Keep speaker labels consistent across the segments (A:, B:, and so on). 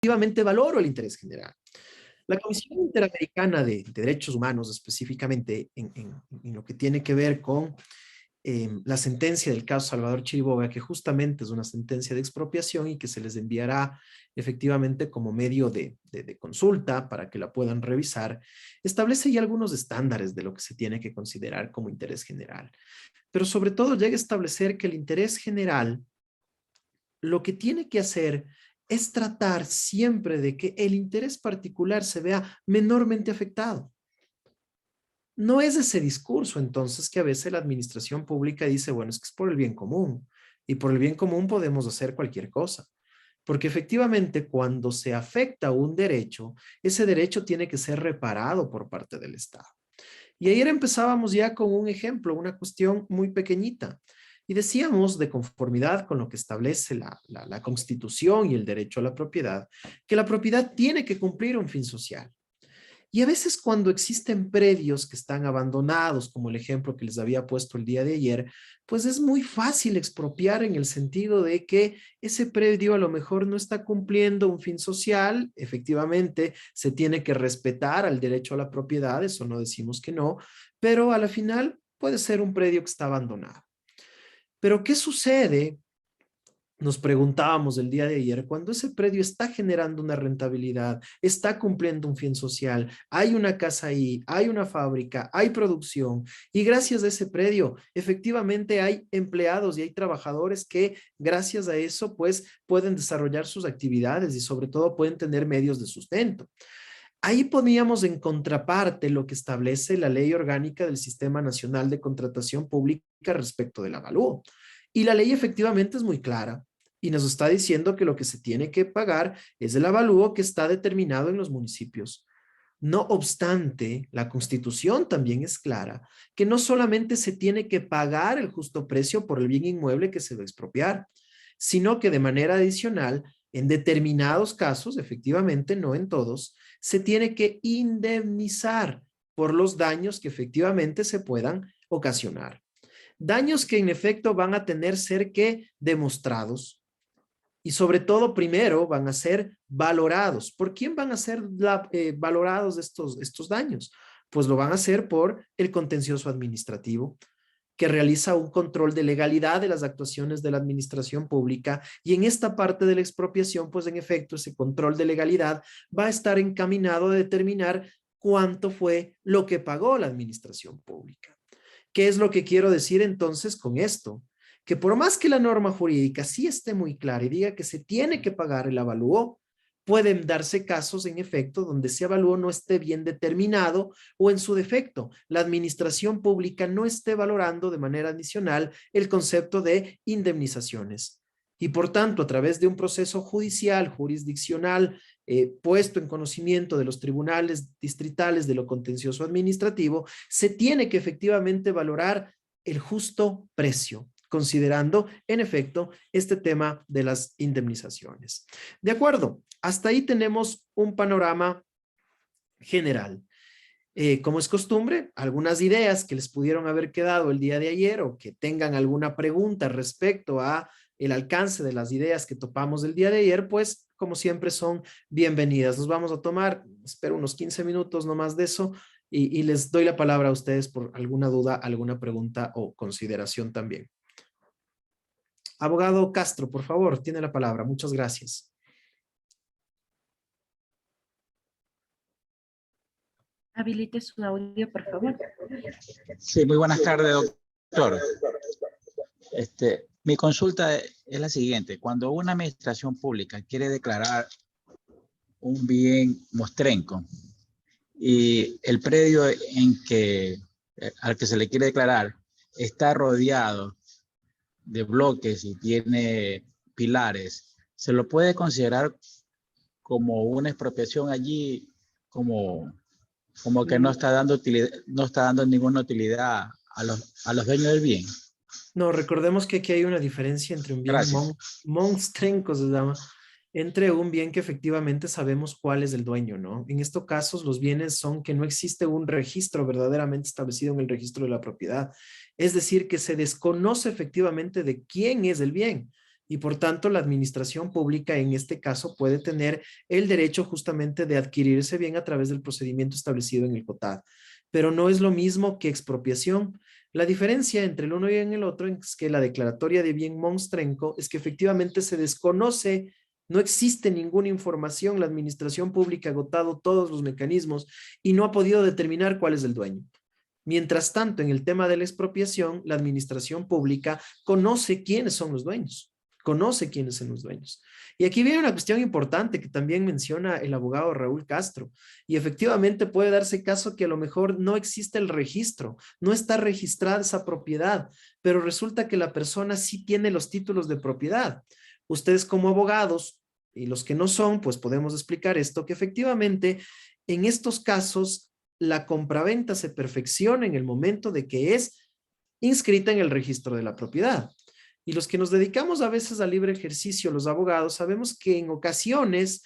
A: efectivamente valoro el interés general. La Comisión Interamericana de Derechos Humanos, específicamente en lo que tiene que ver con la sentencia del caso Salvador Chiriboga, que justamente es una sentencia de expropiación y que se les enviará efectivamente como medio de consulta para que la puedan revisar, establece ya algunos estándares de lo que se tiene que considerar como interés general. Pero sobre todo llega a establecer que el interés general lo que tiene que hacer es tratar siempre de que el interés particular se vea menormente afectado. No es ese discurso entonces que a veces la administración pública dice, bueno, es que es por el bien común y por el bien común podemos hacer cualquier cosa. Porque efectivamente cuando se afecta un derecho, ese derecho tiene que ser reparado por parte del Estado. Y ayer empezábamos ya con un ejemplo, una cuestión muy pequeñita. Y decíamos, de conformidad con lo que establece la Constitución y el derecho a la propiedad, que la propiedad tiene que cumplir un fin social. Y a veces cuando existen predios que están abandonados, como el ejemplo que les había puesto el día de ayer, pues es muy fácil expropiar en el sentido de que ese predio a lo mejor no está cumpliendo un fin social, efectivamente se tiene que respetar al derecho a la propiedad, eso no decimos que no, pero a la final puede ser un predio que está abandonado. Pero ¿qué sucede? Nos preguntábamos el día de ayer, cuando ese predio está generando una rentabilidad, está cumpliendo un fin social, hay una casa ahí, hay una fábrica, hay producción y gracias a ese predio efectivamente hay empleados y hay trabajadores que gracias a eso pues pueden desarrollar sus actividades y sobre todo pueden tener medios de sustento. Ahí poníamos en contraparte lo que establece la Ley Orgánica del Sistema Nacional de Contratación Pública respecto del avalúo. Y la ley efectivamente es muy clara y nos está diciendo que lo que se tiene que pagar es el avalúo que está determinado en los municipios. No obstante, la Constitución también es clara que no solamente se tiene que pagar el justo precio por el bien inmueble que se va a expropiar, sino que de manera adicional, en determinados casos, efectivamente, no en todos, se tiene que indemnizar por los daños que efectivamente se puedan ocasionar. Daños que en efecto van a tener ser que demostrados y sobre todo primero van a ser valorados. ¿Por quién van a ser valorados estos daños? Pues lo van a hacer por el contencioso administrativo, que realiza un control de legalidad de las actuaciones de la administración pública y en esta parte de la expropiación, pues en efecto, ese control de legalidad va a estar encaminado a determinar cuánto fue lo que pagó la administración pública. ¿Qué es lo que quiero decir entonces con esto? Que por más que la norma jurídica sí esté muy clara y diga que se tiene que pagar el avalúo, pueden darse casos en efecto donde ese avalúo no esté bien determinado o en su defecto la administración pública no esté valorando de manera adicional el concepto de indemnizaciones. Y por tanto, a través de un proceso judicial, jurisdiccional, puesto en conocimiento de los tribunales distritales de lo contencioso administrativo, se tiene que efectivamente valorar el justo precio, considerando en efecto este tema de las indemnizaciones. De acuerdo, hasta ahí tenemos un panorama general. Como es costumbre, algunas ideas que les pudieron haber quedado el día de ayer o que tengan alguna pregunta respecto a el alcance de las ideas que topamos el día de ayer, pues como siempre son bienvenidas. Nos vamos a tomar, espero, unos 15 minutos no más de eso y les doy la palabra a ustedes por alguna duda, alguna pregunta o consideración también. Abogado Castro, por favor, tiene la palabra. Muchas gracias.
B: Habilite su audio, por favor.
C: Sí, muy buenas tardes, doctor. Mi consulta es la siguiente. Cuando una administración pública quiere declarar un bien mostrenco y el predio al que se le quiere declarar está rodeado de bloques y tiene pilares, ¿se lo puede considerar como una expropiación allí, como que no está dando utilidad, no está dando ninguna utilidad a los dueños del bien?
A: No, recordemos que aquí hay una diferencia entre un bien monstrenco, se llama, entre un bien que efectivamente sabemos cuál es el dueño, ¿no? En estos casos, los bienes son que no existe un registro verdaderamente establecido en el registro de la propiedad. Es decir, que se desconoce efectivamente de quién es el bien. Y por tanto, la administración pública en este caso puede tener el derecho justamente de adquirir ese bien a través del procedimiento establecido en el COTAD. Pero no es lo mismo que expropiación. La diferencia entre el uno y el otro es que la declaratoria de bien monstrenco es que efectivamente se desconoce, no existe ninguna información, la administración pública ha agotado todos los mecanismos y no ha podido determinar cuál es el dueño. Mientras tanto, en el tema de la expropiación, la administración pública conoce quiénes son los dueños, conoce quiénes son los dueños. Y aquí viene una cuestión importante que también menciona el abogado Raúl Castro, y efectivamente puede darse caso que a lo mejor no existe el registro, no está registrada esa propiedad, pero resulta que la persona sí tiene los títulos de propiedad. Ustedes como abogados, y los que no son, pues podemos explicar esto, que efectivamente en estos casos la compraventa se perfecciona en el momento de que es inscrita en el registro de la propiedad. Y los que nos dedicamos a veces al libre ejercicio, los abogados, sabemos que en ocasiones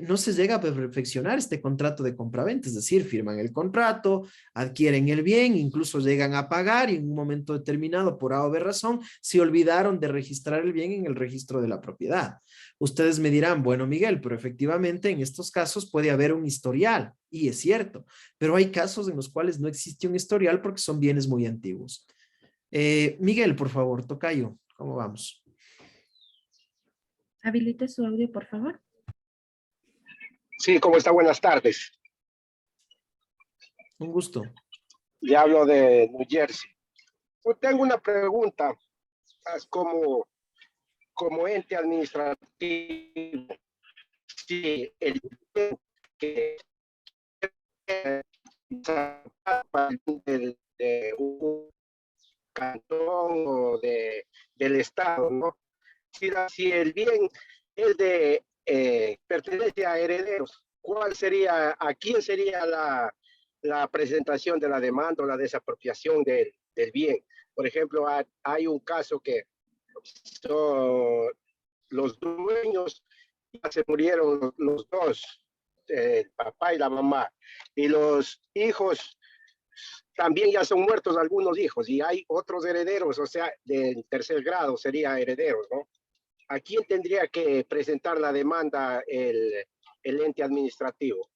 A: no se llega a perfeccionar este contrato de compraventa, es decir, firman el contrato, adquieren el bien, incluso llegan a pagar y en un momento determinado, por A o B razón, se olvidaron de registrar el bien en el registro de la propiedad. Ustedes me dirán, bueno, Miguel, pero efectivamente en estos casos puede haber un historial, y es cierto, pero hay casos en los cuales no existe un historial porque son bienes muy antiguos. Miguel, por favor, tocayo, ¿cómo vamos?
B: Habilite su audio, por favor.
D: Sí, ¿cómo está? Buenas tardes.
A: Un gusto.
D: Le hablo de New Jersey. Yo tengo una pregunta como, como ente administrativo. Si el que de un cantón o del estado, ¿no? Si el bien es de pertenece a herederos, ¿cuál sería, a quién sería la presentación de la demanda o la desapropiación del bien? Por ejemplo, hay un caso que son los dueños ya se murieron los dos, el papá y la mamá, y los hijos también ya son muertos algunos hijos, y hay otros herederos, o sea, del tercer grado sería herederos, ¿no? ¿A quién tendría que presentar la demanda el ente administrativo?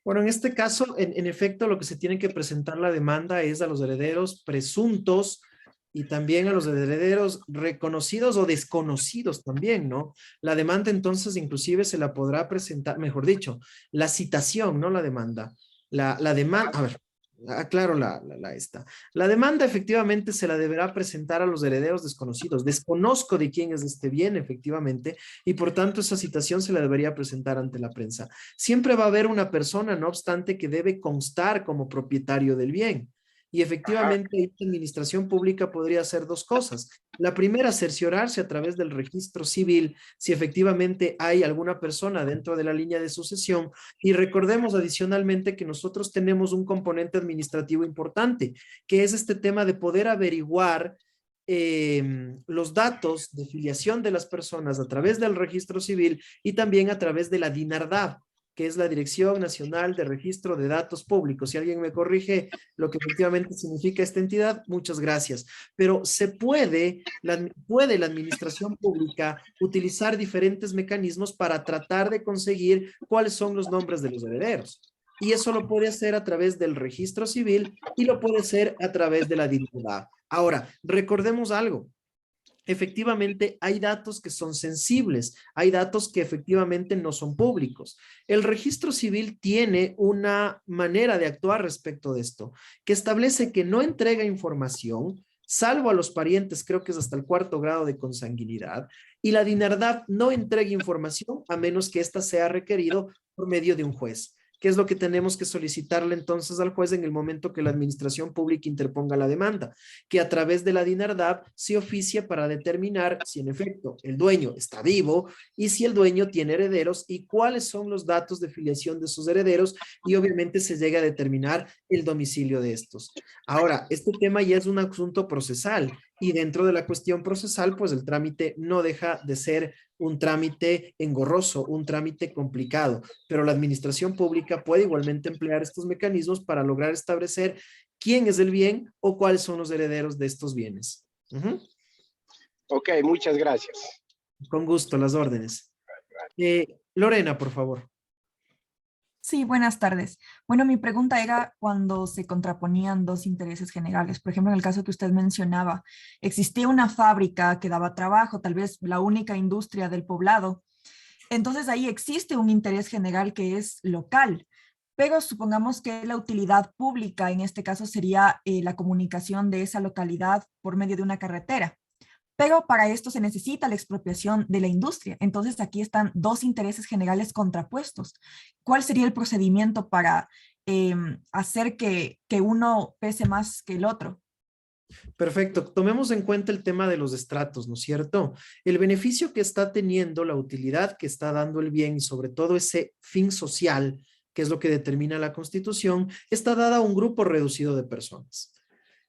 A: Bueno, en este caso, en efecto, lo que se tiene que presentar la demanda es a los herederos presuntos y también a los herederos reconocidos o desconocidos también, ¿no? La demanda entonces inclusive se la podrá presentar, mejor dicho, la citación, no la demanda. La demanda, a ver, aclaro esta. La demanda efectivamente se la deberá presentar a los herederos desconocidos. Desconozco de quién es este bien, efectivamente, y por tanto esa citación se la debería presentar ante la prensa. Siempre va a haber una persona, no obstante, que debe constar como propietario del bien. Y efectivamente, esta administración pública podría hacer dos cosas. La primera, cerciorarse a través del registro civil si efectivamente hay alguna persona dentro de la línea de sucesión. Y recordemos adicionalmente que nosotros tenemos un componente administrativo importante, que es este tema de poder averiguar los datos de filiación de las personas a través del registro civil y también a través de la DINARDAB, que es la Dirección Nacional de Registro de Datos Públicos. Si alguien me corrige lo que efectivamente significa esta entidad, muchas gracias. Pero se puede la administración pública utilizar diferentes mecanismos para tratar de conseguir cuáles son los nombres de los herederos. Y eso lo puede hacer a través del registro civil y lo puede hacer a través de la DINARDAB. Ahora, recordemos algo. Efectivamente, hay datos que son sensibles, hay datos que efectivamente no son públicos. El registro civil tiene una manera de actuar respecto de esto, que establece que no entrega información, salvo a los parientes, creo que es hasta el 4º grado de consanguinidad, y la DINARDAB no entrega información a menos que ésta sea requerido por medio de un juez. ¿Qué es lo que tenemos que solicitarle entonces al juez en el momento que la administración pública interponga la demanda? Que a través de la DINARDAB se oficie para determinar si en efecto el dueño está vivo y si el dueño tiene herederos y cuáles son los datos de filiación de sus herederos y obviamente se llega a determinar el domicilio de estos. Ahora, este tema ya es un asunto procesal y dentro de la cuestión procesal, pues el trámite no deja de ser un trámite engorroso, un trámite complicado, pero la administración pública puede igualmente emplear estos mecanismos para lograr establecer quién es el bien o cuáles son los herederos de estos bienes.
D: Ok, muchas gracias.
A: Con gusto, las órdenes. Lorena, por favor.
E: Sí, buenas tardes. Bueno, mi pregunta era cuando se contraponían dos intereses generales. Por ejemplo, en el caso que usted mencionaba, existía una fábrica que daba trabajo, tal vez la única industria del poblado. Entonces ahí existe un interés general que es local, pero supongamos que la utilidad pública en este caso sería la comunicación de esa localidad por medio de una carretera. Pero para esto se necesita la expropiación de la industria. Entonces aquí están dos intereses generales contrapuestos. ¿Cuál sería el procedimiento para hacer que uno pese más que el otro?
A: Perfecto. Tomemos en cuenta el tema de los estratos, ¿no es cierto? El beneficio que está teniendo, la utilidad que está dando el bien y sobre todo ese fin social, que es lo que determina la Constitución, está dada a un grupo reducido de personas.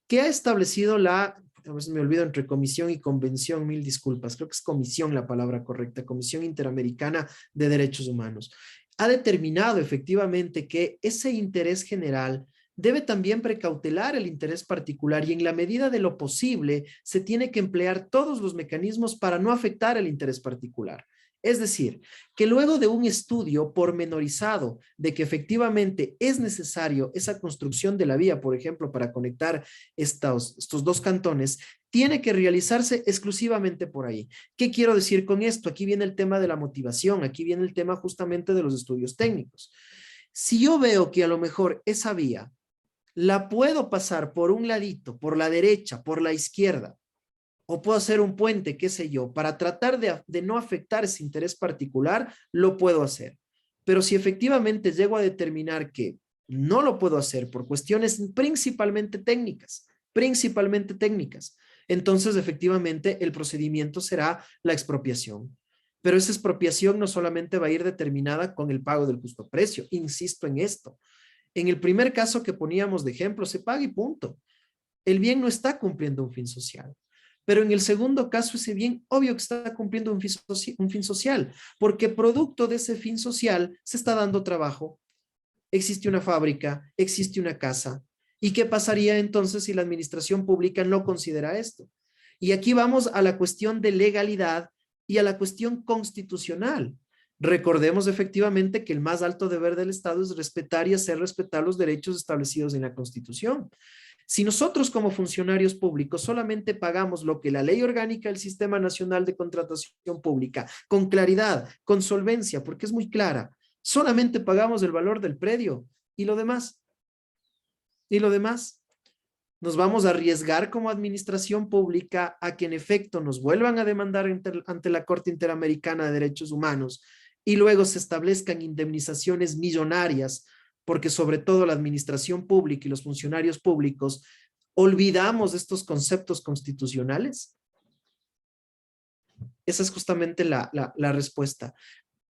A: ¿Qué ha establecido a veces me olvido entre comisión y convención, mil disculpas, creo que es comisión la palabra correcta, Comisión Interamericana de Derechos Humanos? Ha determinado efectivamente que ese interés general debe también precautelar el interés particular y en la medida de lo posible se tiene que emplear todos los mecanismos para no afectar el interés particular. Es decir, que luego de un estudio pormenorizado de que efectivamente es necesario esa construcción de la vía, por ejemplo, para conectar estos dos cantones, tiene que realizarse exclusivamente por ahí. ¿Qué quiero decir con esto? Aquí viene el tema de la motivación, aquí viene el tema justamente de los estudios técnicos. Si yo veo que a lo mejor esa vía la puedo pasar por un ladito, por la derecha, por la izquierda, o puedo hacer un puente, qué sé yo, para tratar de no afectar ese interés particular, lo puedo hacer. Pero si efectivamente llego a determinar que no lo puedo hacer por cuestiones principalmente técnicas, entonces efectivamente el procedimiento será la expropiación. Pero esa expropiación no solamente va a ir determinada con el pago del justo precio, insisto en esto. En el primer caso que poníamos de ejemplo, se paga y punto. El bien no está cumpliendo un fin social. Pero en el segundo caso, ese bien obvio que está cumpliendo un fin social, porque producto de ese fin social se está dando trabajo, existe una fábrica, existe una casa. ¿Y qué pasaría entonces si la administración pública no considera esto? Y aquí vamos a la cuestión de legalidad y a la cuestión constitucional. Recordemos efectivamente que el más alto deber del Estado es respetar y hacer respetar los derechos establecidos en la Constitución. Si nosotros como funcionarios públicos solamente pagamos lo que la ley orgánica del Sistema Nacional de Contratación Pública, con claridad, con solvencia, porque es muy clara, solamente pagamos el valor del predio y lo demás. Nos vamos a arriesgar como administración pública a que en efecto nos vuelvan a demandar ante la Corte Interamericana de Derechos Humanos y luego se establezcan indemnizaciones millonarias porque sobre todo la administración pública y los funcionarios públicos olvidamos estos conceptos constitucionales. Esa es justamente la respuesta.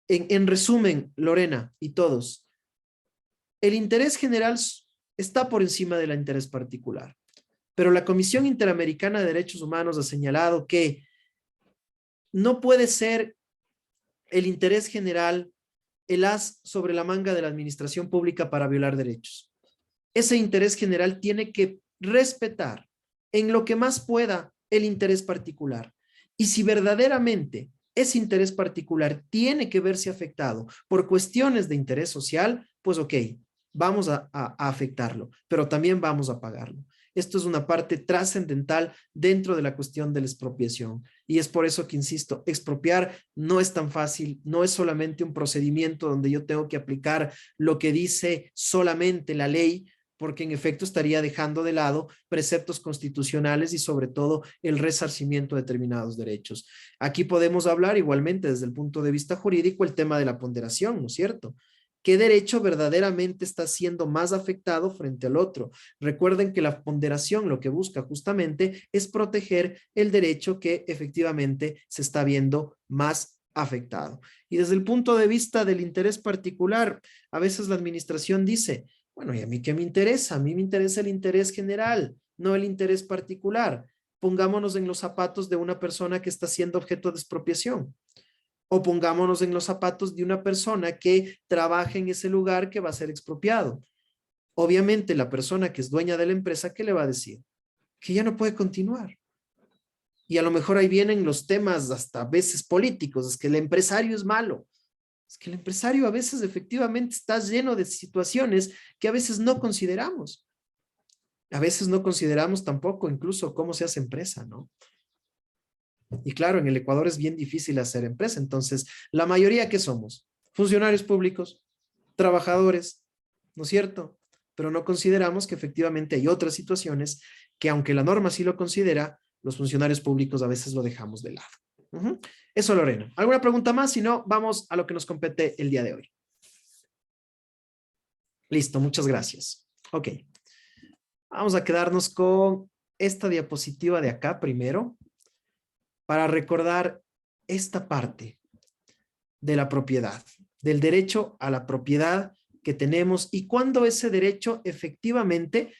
A: En resumen, Lorena y todos, el interés general está por encima del interés particular, pero la Comisión Interamericana de Derechos Humanos ha señalado que no puede ser el interés general el as sobre la manga de la administración pública para violar derechos. Ese interés general tiene que respetar en lo que más pueda el interés particular. Y si verdaderamente ese interés particular tiene que verse afectado por cuestiones de interés social, pues ok, vamos a afectarlo, pero también vamos a pagarlo. Esto es una parte trascendental dentro de la cuestión de la expropiación. Y es por eso que insisto, expropiar no es tan fácil, no es solamente un procedimiento donde yo tengo que aplicar lo que dice solamente la ley, porque en efecto estaría dejando de lado preceptos constitucionales y sobre todo el resarcimiento de determinados derechos. Aquí podemos hablar igualmente desde el punto de vista jurídico el tema de la ponderación, ¿no es cierto? ¿Qué derecho verdaderamente está siendo más afectado frente al otro? Recuerden que la ponderación lo que busca justamente es proteger el derecho que efectivamente se está viendo más afectado. Y desde el punto de vista del interés particular, a veces la administración dice, bueno, ¿y a mí qué me interesa? A mí me interesa el interés general, no el interés particular. Pongámonos en los zapatos de una persona que está siendo objeto de expropiación. O pongámonos en los zapatos de una persona que trabaja en ese lugar que va a ser expropiado. Obviamente la persona que es dueña de la empresa, ¿qué le va a decir? Que ya no puede continuar. Y a lo mejor ahí vienen los temas hasta a veces políticos, es que el empresario es malo. Es que el empresario a veces efectivamente está lleno de situaciones que a veces no consideramos. A veces no consideramos tampoco incluso cómo se hace empresa, ¿no? Y claro, en el Ecuador es bien difícil hacer empresa. Entonces, la mayoría que somos, funcionarios públicos, trabajadores, ¿no es cierto? Pero no consideramos que efectivamente hay otras situaciones que aunque la norma sí lo considera, los funcionarios públicos a veces lo dejamos de lado. Eso, Lorena. ¿Alguna pregunta más? Si no, vamos a lo que nos compete el día de hoy. Listo, muchas gracias. Ok. Vamos a quedarnos con esta diapositiva de acá primero para recordar esta parte de la propiedad, del derecho a la propiedad que tenemos y cuándo ese derecho efectivamente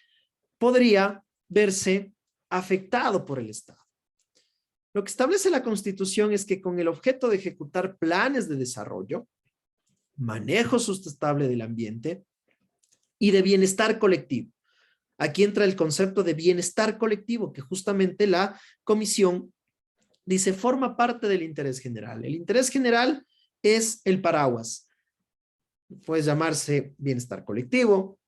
A: podría verse afectado por el Estado. Lo que establece la Constitución es que con el objeto de ejecutar planes de desarrollo, manejo sustentable del ambiente y de bienestar colectivo. Aquí entra el concepto de bienestar colectivo, que justamente la Comisión dice forma parte del interés general. El interés general es el paraguas. Puede llamarse bienestar colectivo,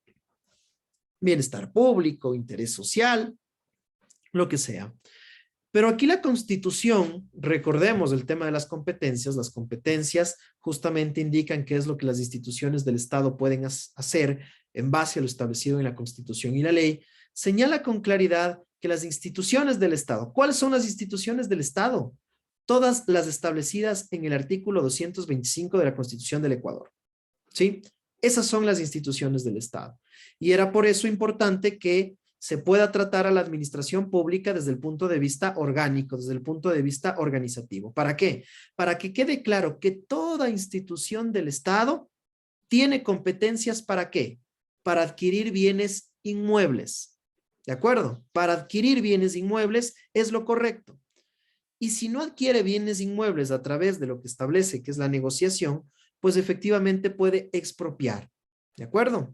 A: bienestar público, interés social, lo que sea. Pero aquí la Constitución, recordemos el tema de las competencias justamente indican qué es lo que las instituciones del Estado pueden hacer en base a lo establecido en la Constitución y la ley, señala con claridad que las instituciones del Estado, ¿cuáles son las instituciones del Estado? Todas las establecidas en el artículo 225 de la Constitución del Ecuador, ¿sí? Esas son las instituciones del Estado. Y era por eso importante que se pueda tratar a la administración pública desde el punto de vista orgánico, desde el punto de vista organizativo. ¿Para qué? Para que quede claro que toda institución del Estado tiene competencias ¿para qué? Para adquirir bienes inmuebles. ¿De acuerdo? Para adquirir bienes inmuebles es lo correcto. Y si no adquiere bienes inmuebles a través de lo que establece que es la negociación, pues efectivamente puede expropiar. ¿De acuerdo?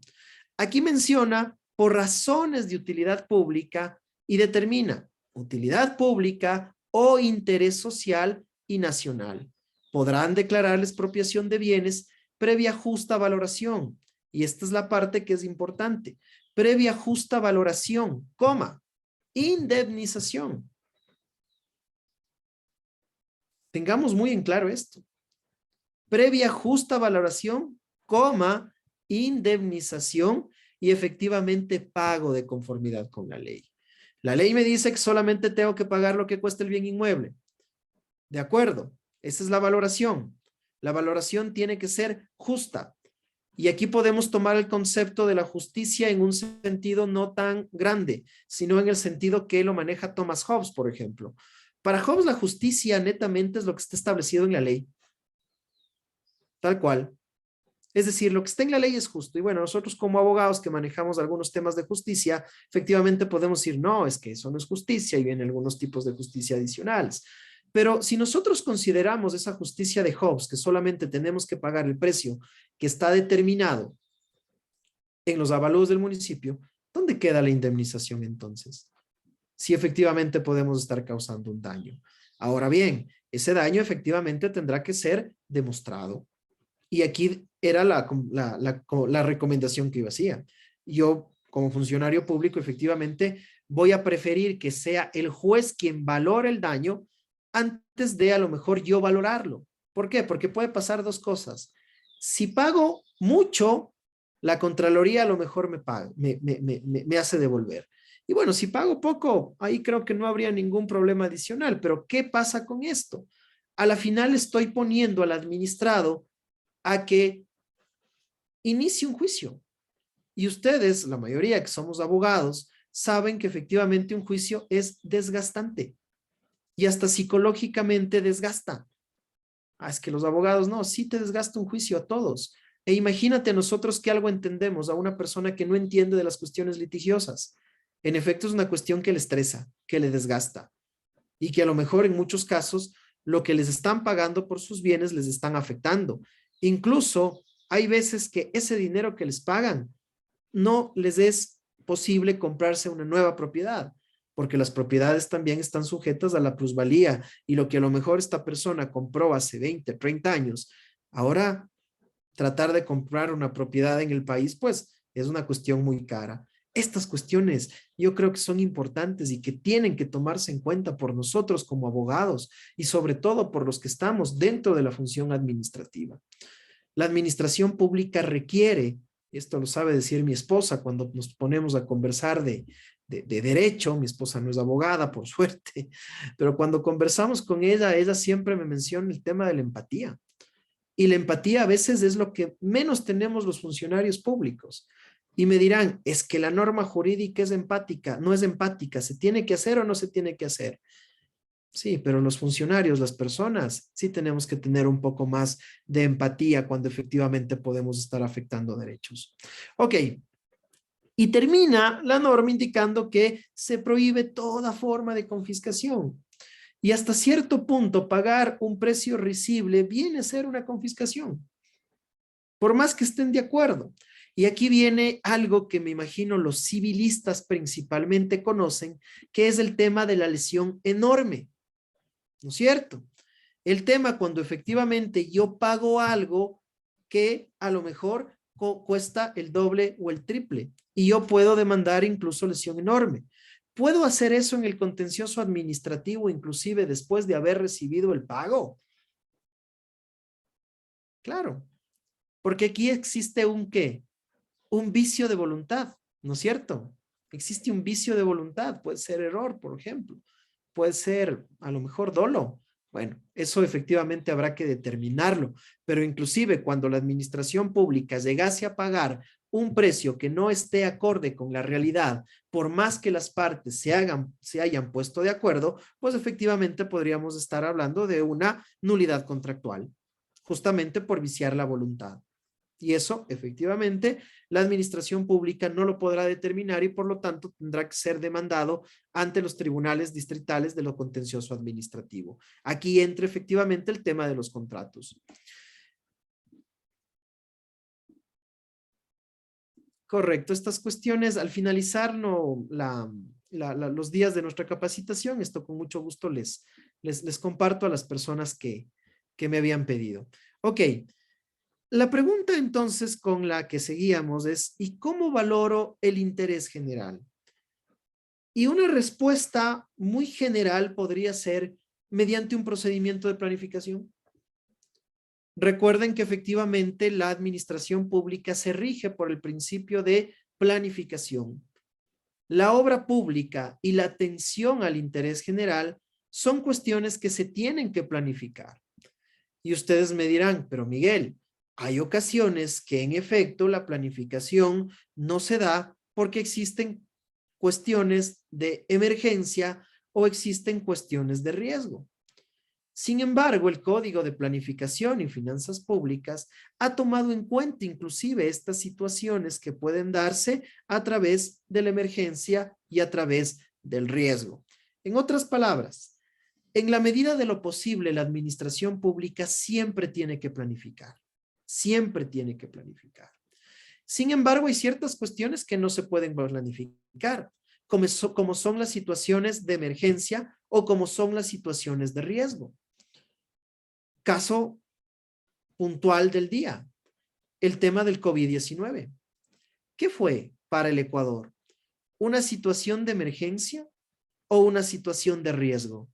A: Aquí menciona por razones de utilidad pública y determina utilidad pública o interés social y nacional. Podrán declarar la expropiación de bienes previa justa valoración. Y esta es la parte que es importante. Previa justa valoración, coma, indemnización. Tengamos muy en claro esto. Previa justa valoración, coma, indemnización y efectivamente pago de conformidad con la ley. La ley me dice que solamente tengo que pagar lo que cuesta el bien inmueble. De acuerdo, esa es la valoración. La valoración tiene que ser justa. Y aquí podemos tomar el concepto de la justicia en un sentido no tan grande, sino en el sentido que lo maneja Thomas Hobbes, por ejemplo. Para Hobbes la justicia netamente es lo que está establecido en la ley. Tal cual. Es decir, lo que está en la ley es justo. Y bueno, nosotros como abogados que manejamos algunos temas de justicia, efectivamente podemos decir, no, es que eso no es justicia y vienen algunos tipos de justicia adicionales. Pero si nosotros consideramos esa justicia de Hobbes, que solamente tenemos que pagar el precio que está determinado en los avalúos del municipio, ¿dónde queda la indemnización entonces? Si efectivamente podemos estar causando un daño. Ahora bien, ese daño efectivamente tendrá que ser demostrado. Y aquí era la recomendación que yo hacía. Yo, como funcionario público, efectivamente, voy a preferir que sea el juez quien valore el daño antes de a lo mejor yo valorarlo. ¿Por qué? Porque puede pasar dos cosas. Si pago mucho, la Contraloría a lo mejor me hace devolver. Y bueno, si pago poco, ahí creo que no habría ningún problema adicional. Pero ¿qué pasa con esto? A la final estoy poniendo al administrado a que inicie un juicio. Y ustedes, la mayoría que somos abogados, saben que efectivamente un juicio es desgastante y hasta psicológicamente desgasta. Es que los abogados no, sí te desgasta un juicio a todos. E imagínate a nosotros que algo entendemos a una persona que no entiende de las cuestiones litigiosas. En efecto es una cuestión que le estresa, que le desgasta y que a lo mejor en muchos casos lo que les están pagando por sus bienes les están afectando. Incluso hay veces que ese dinero que les pagan no les es posible comprarse una nueva propiedad. porque las propiedades también están sujetas a la plusvalía y lo que a lo mejor esta persona compró hace 20, 30 años, ahora tratar de comprar una propiedad en el país, pues es una cuestión muy cara. Estas cuestiones yo creo que son importantes y que tienen que tomarse en cuenta por nosotros como abogados y sobre todo por los que estamos dentro de la función administrativa. La administración pública requiere, esto lo sabe decir mi esposa cuando nos ponemos a conversar de derecho, mi esposa no es abogada, por suerte, pero cuando conversamos con ella siempre me menciona el tema de la empatía. Y la empatía a veces es lo que menos tenemos los funcionarios públicos. Y me dirán, es que la norma jurídica es empática, no es empática, ¿se tiene que hacer o no se tiene que hacer? Sí, pero los funcionarios, las personas, sí tenemos que tener un poco más de empatía cuando efectivamente podemos estar afectando derechos. Ok, y termina la norma indicando que se prohíbe toda forma de confiscación. Y hasta cierto punto pagar un precio risible viene a ser una confiscación, por más que estén de acuerdo. Y aquí viene algo que me imagino los civilistas principalmente conocen, que es el tema de la lesión enorme, ¿no es cierto? El tema cuando efectivamente yo pago algo que a lo mejor cuesta el doble o el triple y yo puedo demandar incluso lesión enorme. ¿Puedo hacer eso en el contencioso administrativo inclusive después de haber recibido el pago? Claro, porque aquí existe un ¿qué? Un vicio de voluntad, ¿no es cierto? Existe un vicio de voluntad, puede ser error, por ejemplo, puede ser a lo mejor dolo. Bueno, eso efectivamente habrá que determinarlo, pero inclusive cuando la administración pública llegase a pagar un precio que no esté acorde con la realidad, por más que las partes se hayan puesto de acuerdo, pues efectivamente podríamos estar hablando de una nulidad contractual, justamente por viciar la voluntad. Y eso, efectivamente, la administración pública no lo podrá determinar y por lo tanto tendrá que ser demandado ante los tribunales distritales de lo contencioso administrativo. Aquí entra efectivamente el tema de los contratos. Correcto, estas cuestiones al finalizar los días de nuestra capacitación, esto con mucho gusto les comparto a las personas que me habían pedido. Ok. La pregunta entonces con la que seguíamos es, ¿y cómo valoro el interés general? Y una respuesta muy general podría ser mediante un procedimiento de planificación. Recuerden que efectivamente la administración pública se rige por el principio de planificación. La obra pública y la atención al interés general son cuestiones que se tienen que planificar. Y ustedes me dirán, pero Miguel, hay ocasiones que en efecto la planificación no se da porque existen cuestiones de emergencia o existen cuestiones de riesgo. Sin embargo, el Código de Planificación y Finanzas Públicas ha tomado en cuenta inclusive estas situaciones que pueden darse a través de la emergencia y a través del riesgo. En otras palabras, en la medida de lo posible, la administración pública siempre tiene que planificar. Siempre tiene que planificar. Sin embargo, hay ciertas cuestiones que no se pueden planificar, como son las situaciones de emergencia o como son las situaciones de riesgo. Caso puntual del día, el tema del COVID-19. ¿Qué fue para el Ecuador? ¿Una situación de emergencia o una situación de riesgo?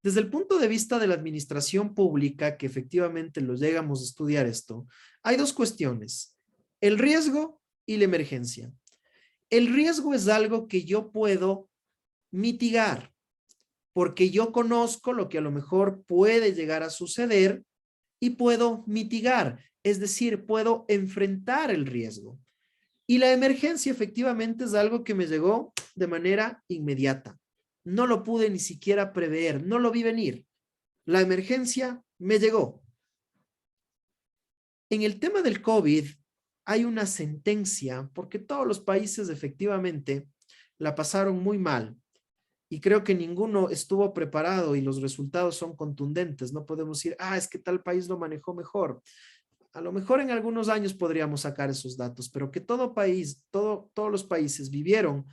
A: Desde el punto de vista de la administración pública, que efectivamente lo llegamos a estudiar esto, hay dos cuestiones, el riesgo y la emergencia. El riesgo es algo que yo puedo mitigar, porque yo conozco lo que a lo mejor puede llegar a suceder y puedo mitigar, es decir, puedo enfrentar el riesgo. Y la emergencia efectivamente es algo que me llegó de manera inmediata. No lo pude ni siquiera prever, no lo vi venir. La emergencia me llegó. En el tema del COVID hay una sentencia, porque todos los países efectivamente la pasaron muy mal y creo que ninguno estuvo preparado y los resultados son contundentes. No podemos decir, es que tal país lo manejó mejor. a lo mejor en algunos años podríamos sacar esos datos, pero que todo país, todos los países vivieron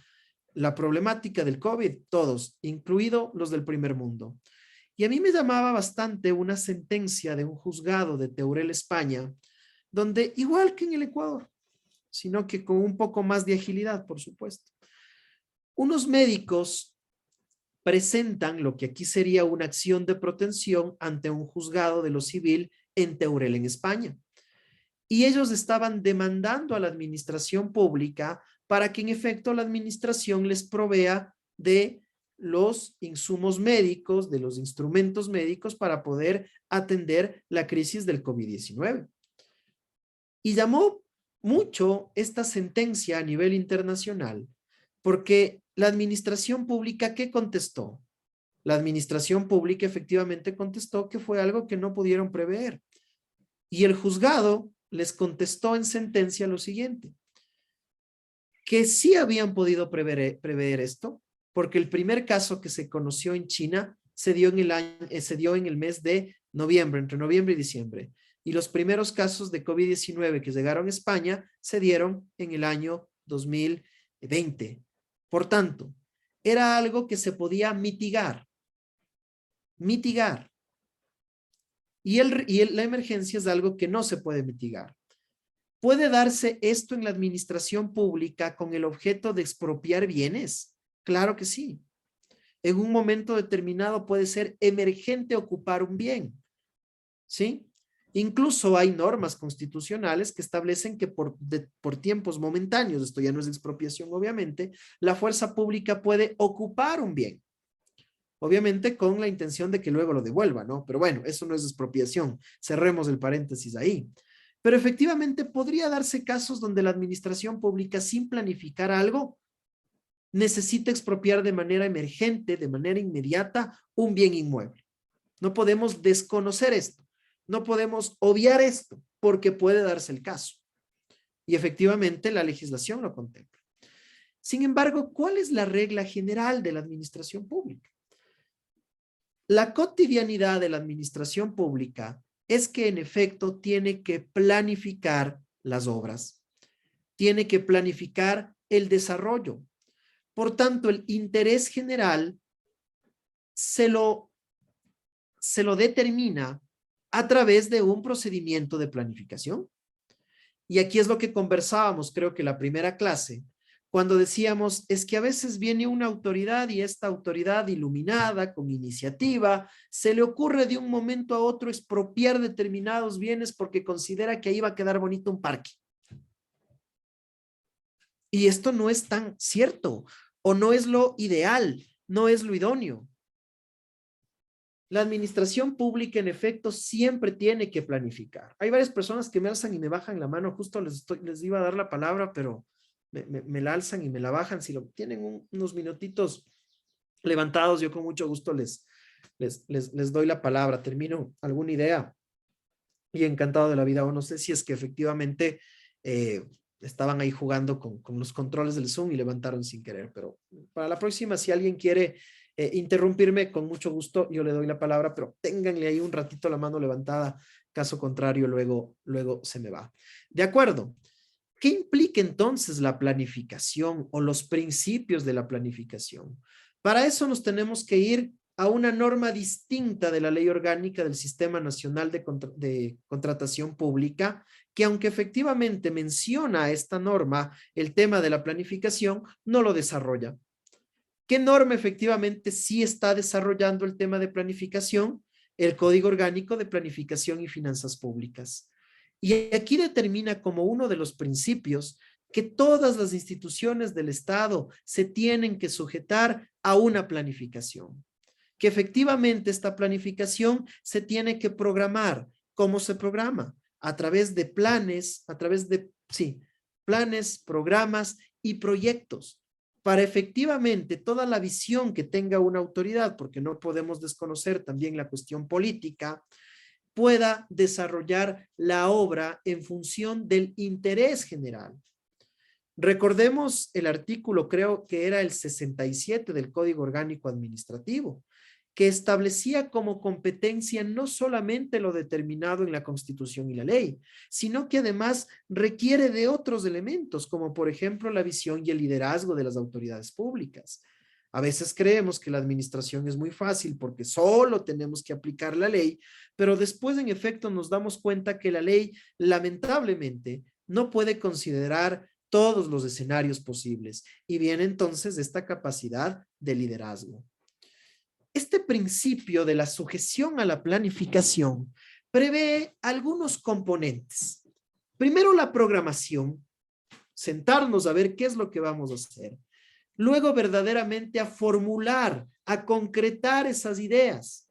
A: la problemática del COVID, todos, incluido los del primer mundo. Y a mí me llamaba bastante una sentencia de un juzgado de Teruel, España, donde igual que en el Ecuador, sino que con un poco más de agilidad, por supuesto. Unos médicos presentan lo que aquí sería una acción de protección ante un juzgado de lo civil en Teruel, en España. Y ellos estaban demandando a la administración pública para que en efecto la administración les provea de los insumos médicos, de los instrumentos médicos para poder atender la crisis del COVID-19. Y llamó mucho esta sentencia a nivel internacional porque la administración pública, ¿qué contestó? La administración pública efectivamente contestó que fue algo que no pudieron prever. Y el juzgado les contestó en sentencia lo siguiente, que sí habían podido prever esto, porque el primer caso que se conoció en China se dio en el mes de noviembre, entre noviembre y diciembre. Y los primeros casos de COVID-19 que llegaron a España se dieron en el año 2020. Por tanto, era algo que se podía mitigar. Y la emergencia es algo que no se puede mitigar. ¿Puede darse esto en la administración pública con el objeto de expropiar bienes? Claro que sí. En un momento determinado puede ser emergente ocupar un bien. ¿Sí? Incluso hay normas constitucionales que establecen que por tiempos momentáneos, esto ya no es expropiación obviamente, la fuerza pública puede ocupar un bien. Obviamente con la intención de que luego lo devuelva, ¿no? Pero bueno, eso no es expropiación. Cerremos el paréntesis ahí. Pero efectivamente podría darse casos donde la administración pública, sin planificar algo, necesita expropiar de manera emergente, de manera inmediata, un bien inmueble. No podemos desconocer esto. No podemos obviar esto porque puede darse el caso. Y efectivamente la legislación lo contempla. Sin embargo, ¿cuál es la regla general de la administración pública? La cotidianidad de la administración pública es que en efecto tiene que planificar las obras, tiene que planificar el desarrollo. Por tanto, el interés general se lo determina a través de un procedimiento de planificación. Y aquí es lo que conversábamos, creo que la primera clase, cuando decíamos, es que a veces viene una autoridad y esta autoridad iluminada, con iniciativa, se le ocurre de un momento a otro expropiar determinados bienes porque considera que ahí va a quedar bonito un parque. Y esto no es tan cierto, o no es lo ideal, no es lo idóneo. La administración pública, en efecto, siempre tiene que planificar. Hay varias personas que me alzan y me bajan la mano. Justo les iba a dar la palabra, pero me la alzan y me la bajan. Si tienen unos minutitos levantados, yo con mucho gusto les doy la palabra. Termino alguna idea y encantado de la vida. O no sé si es que efectivamente estaban ahí jugando con los controles del Zoom y levantaron sin querer. Pero para la próxima, si alguien quiere interrumpirme, con mucho gusto yo le doy la palabra, pero ténganle ahí un ratito la mano levantada, caso contrario luego se me va. De acuerdo. ¿Qué implica entonces la planificación o los principios de la planificación? Para eso nos tenemos que ir a una norma distinta de la Ley Orgánica del Sistema Nacional de Contratación Pública, que aunque efectivamente menciona esta norma el tema de la planificación, no lo desarrolla. ¿Qué norma efectivamente sí está desarrollando el tema de planificación? El Código Orgánico de Planificación y Finanzas Públicas. Y aquí determina como uno de los principios que todas las instituciones del Estado se tienen que sujetar a una planificación. Que efectivamente esta planificación se tiene que programar. ¿Cómo se programa? A través de planes, planes, programas y proyectos. Para efectivamente toda la visión que tenga una autoridad, porque no podemos desconocer también la cuestión política, pueda desarrollar la obra en función del interés general. Recordemos el artículo, creo que era el 67 del Código Orgánico Administrativo, que establecía como competencia no solamente lo determinado en la Constitución y la ley, sino que además requiere de otros elementos, como por ejemplo la visión y el liderazgo de las autoridades públicas. A veces creemos que la administración es muy fácil porque solo tenemos que aplicar la ley, pero después en efecto nos damos cuenta que la ley lamentablemente no puede considerar todos los escenarios posibles y viene entonces esta capacidad de liderazgo. Este principio de la sujeción a la planificación prevé algunos componentes. Primero, la programación, sentarnos a ver qué es lo que vamos a hacer. Luego, verdaderamente a formular, a concretar esas ideas.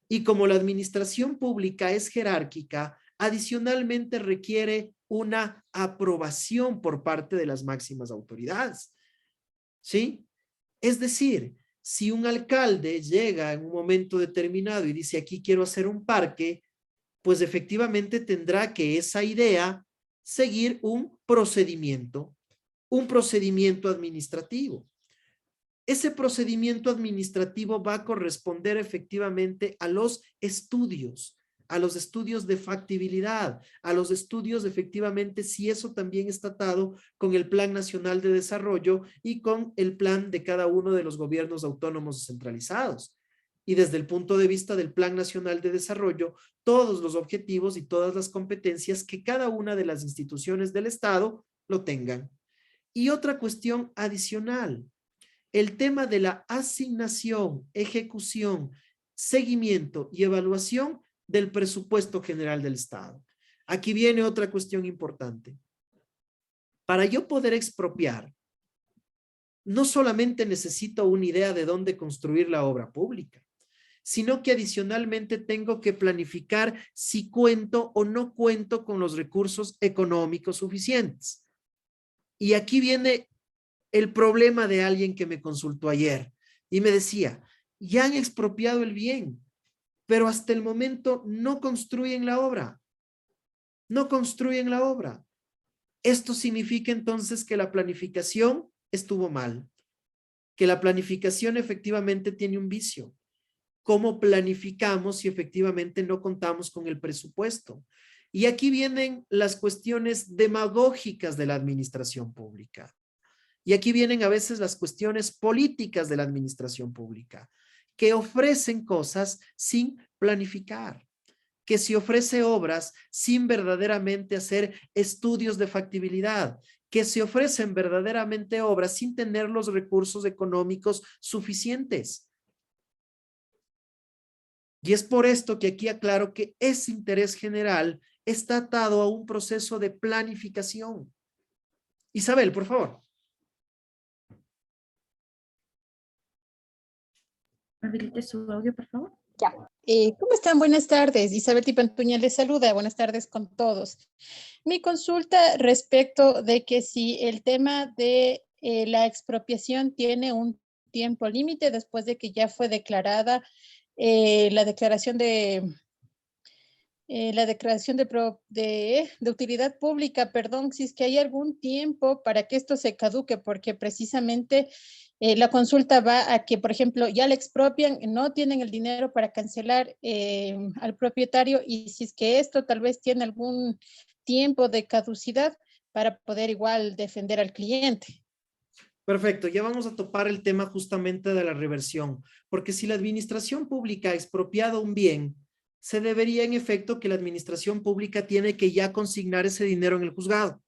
A: Y como la administración pública es jerárquica, adicionalmente requiere una aprobación por parte de las máximas autoridades. ¿Sí? Es decir, si un alcalde llega en un momento determinado y dice aquí quiero hacer un parque, pues efectivamente tendrá que esa idea seguir un procedimiento administrativo. Ese procedimiento administrativo va a corresponder efectivamente a los estudios de factibilidad, a los estudios efectivamente si eso también está atado con el Plan Nacional de Desarrollo y con el plan de cada uno de los gobiernos autónomos descentralizados. Y desde el punto de vista del Plan Nacional de Desarrollo, todos los objetivos y todas las competencias que cada una de las instituciones del Estado lo tengan. Y otra cuestión adicional, el tema de la asignación, ejecución, seguimiento y evaluación del presupuesto general del Estado. Aquí viene otra cuestión importante. Para yo poder expropiar, no solamente necesito una idea de dónde construir la obra pública, sino que adicionalmente tengo que planificar si cuento o no cuento con los recursos económicos suficientes. Y aquí viene el problema de alguien que me consultó ayer y me decía, ya han expropiado el bien, pero hasta el momento no construyen la obra. No construyen la obra. Esto significa entonces que la planificación estuvo mal, que la planificación efectivamente tiene un vicio. ¿Cómo planificamos si efectivamente no contamos con el presupuesto? Y aquí vienen las cuestiones demagógicas de la administración pública. Y aquí vienen a veces las cuestiones políticas de la administración pública, que ofrecen cosas sin planificar, que se ofrece obras sin verdaderamente hacer estudios de factibilidad, que se ofrecen verdaderamente obras sin tener los recursos económicos suficientes. Y es por esto que aquí aclaro que ese interés general está atado a un proceso de planificación. Isabel, por favor.
B: Habilite su audio, por favor.
F: Ya. ¿Cómo están? Buenas tardes. Isabel Tipantuña les saluda. Buenas tardes con todos. Mi consulta respecto de que si el tema de la expropiación tiene un tiempo límite después de que ya fue declarada la declaración de utilidad pública, perdón, si es que hay algún tiempo para que esto se caduque, porque precisamente la consulta va a que, por ejemplo, ya le expropian, no tienen el dinero para cancelar al propietario y si es que esto tal vez tiene algún tiempo de caducidad para poder igual defender al cliente.
A: Perfecto, ya vamos a topar el tema justamente de la reversión, porque si la administración pública ha expropiado un bien, se debería en efecto que la administración pública tiene que ya consignar ese dinero en el juzgado.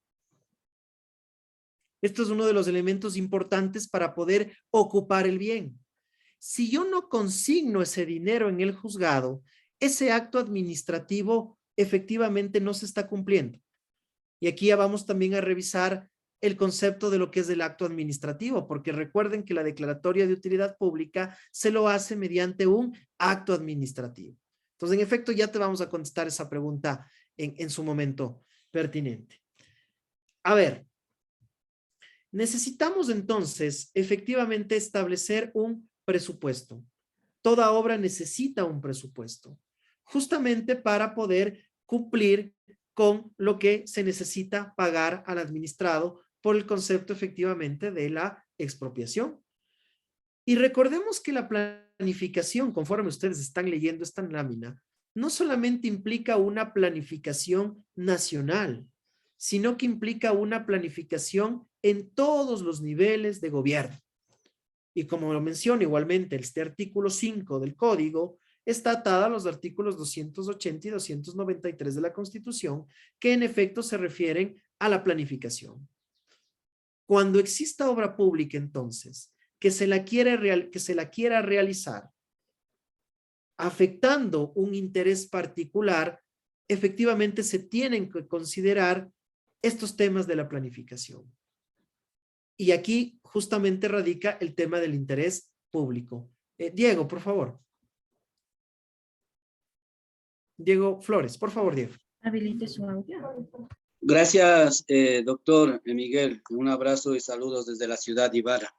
A: Esto es uno de los elementos importantes para poder ocupar el bien. Si yo no consigno ese dinero en el juzgado, ese acto administrativo efectivamente no se está cumpliendo. Y aquí ya vamos también a revisar el concepto de lo que es el acto administrativo, porque recuerden que la declaratoria de utilidad pública se lo hace mediante un acto administrativo. Entonces, en efecto, ya te vamos a contestar esa pregunta en su momento pertinente. A ver, necesitamos entonces efectivamente establecer un presupuesto. Toda obra necesita un presupuesto, justamente para poder cumplir con lo que se necesita pagar al administrado por el concepto efectivamente de la expropiación. Y recordemos que la planificación, conforme ustedes están leyendo esta lámina, no solamente implica una planificación nacional, sino que implica una planificación en todos los niveles de gobierno. Y como lo menciona igualmente este artículo 5 del Código, está atada a los artículos 280 y 293 de la Constitución, que en efecto se refieren a la planificación. Cuando exista obra pública, entonces, que se la quiera realizar afectando un interés particular, efectivamente se tienen que considerar estos temas de la planificación. Y aquí justamente radica el tema del interés público. Diego, por favor. Diego Flores, por favor, Diego.
B: Habilite su audio.
G: Gracias, doctor Miguel. Un abrazo y saludos desde la ciudad de Ibarra.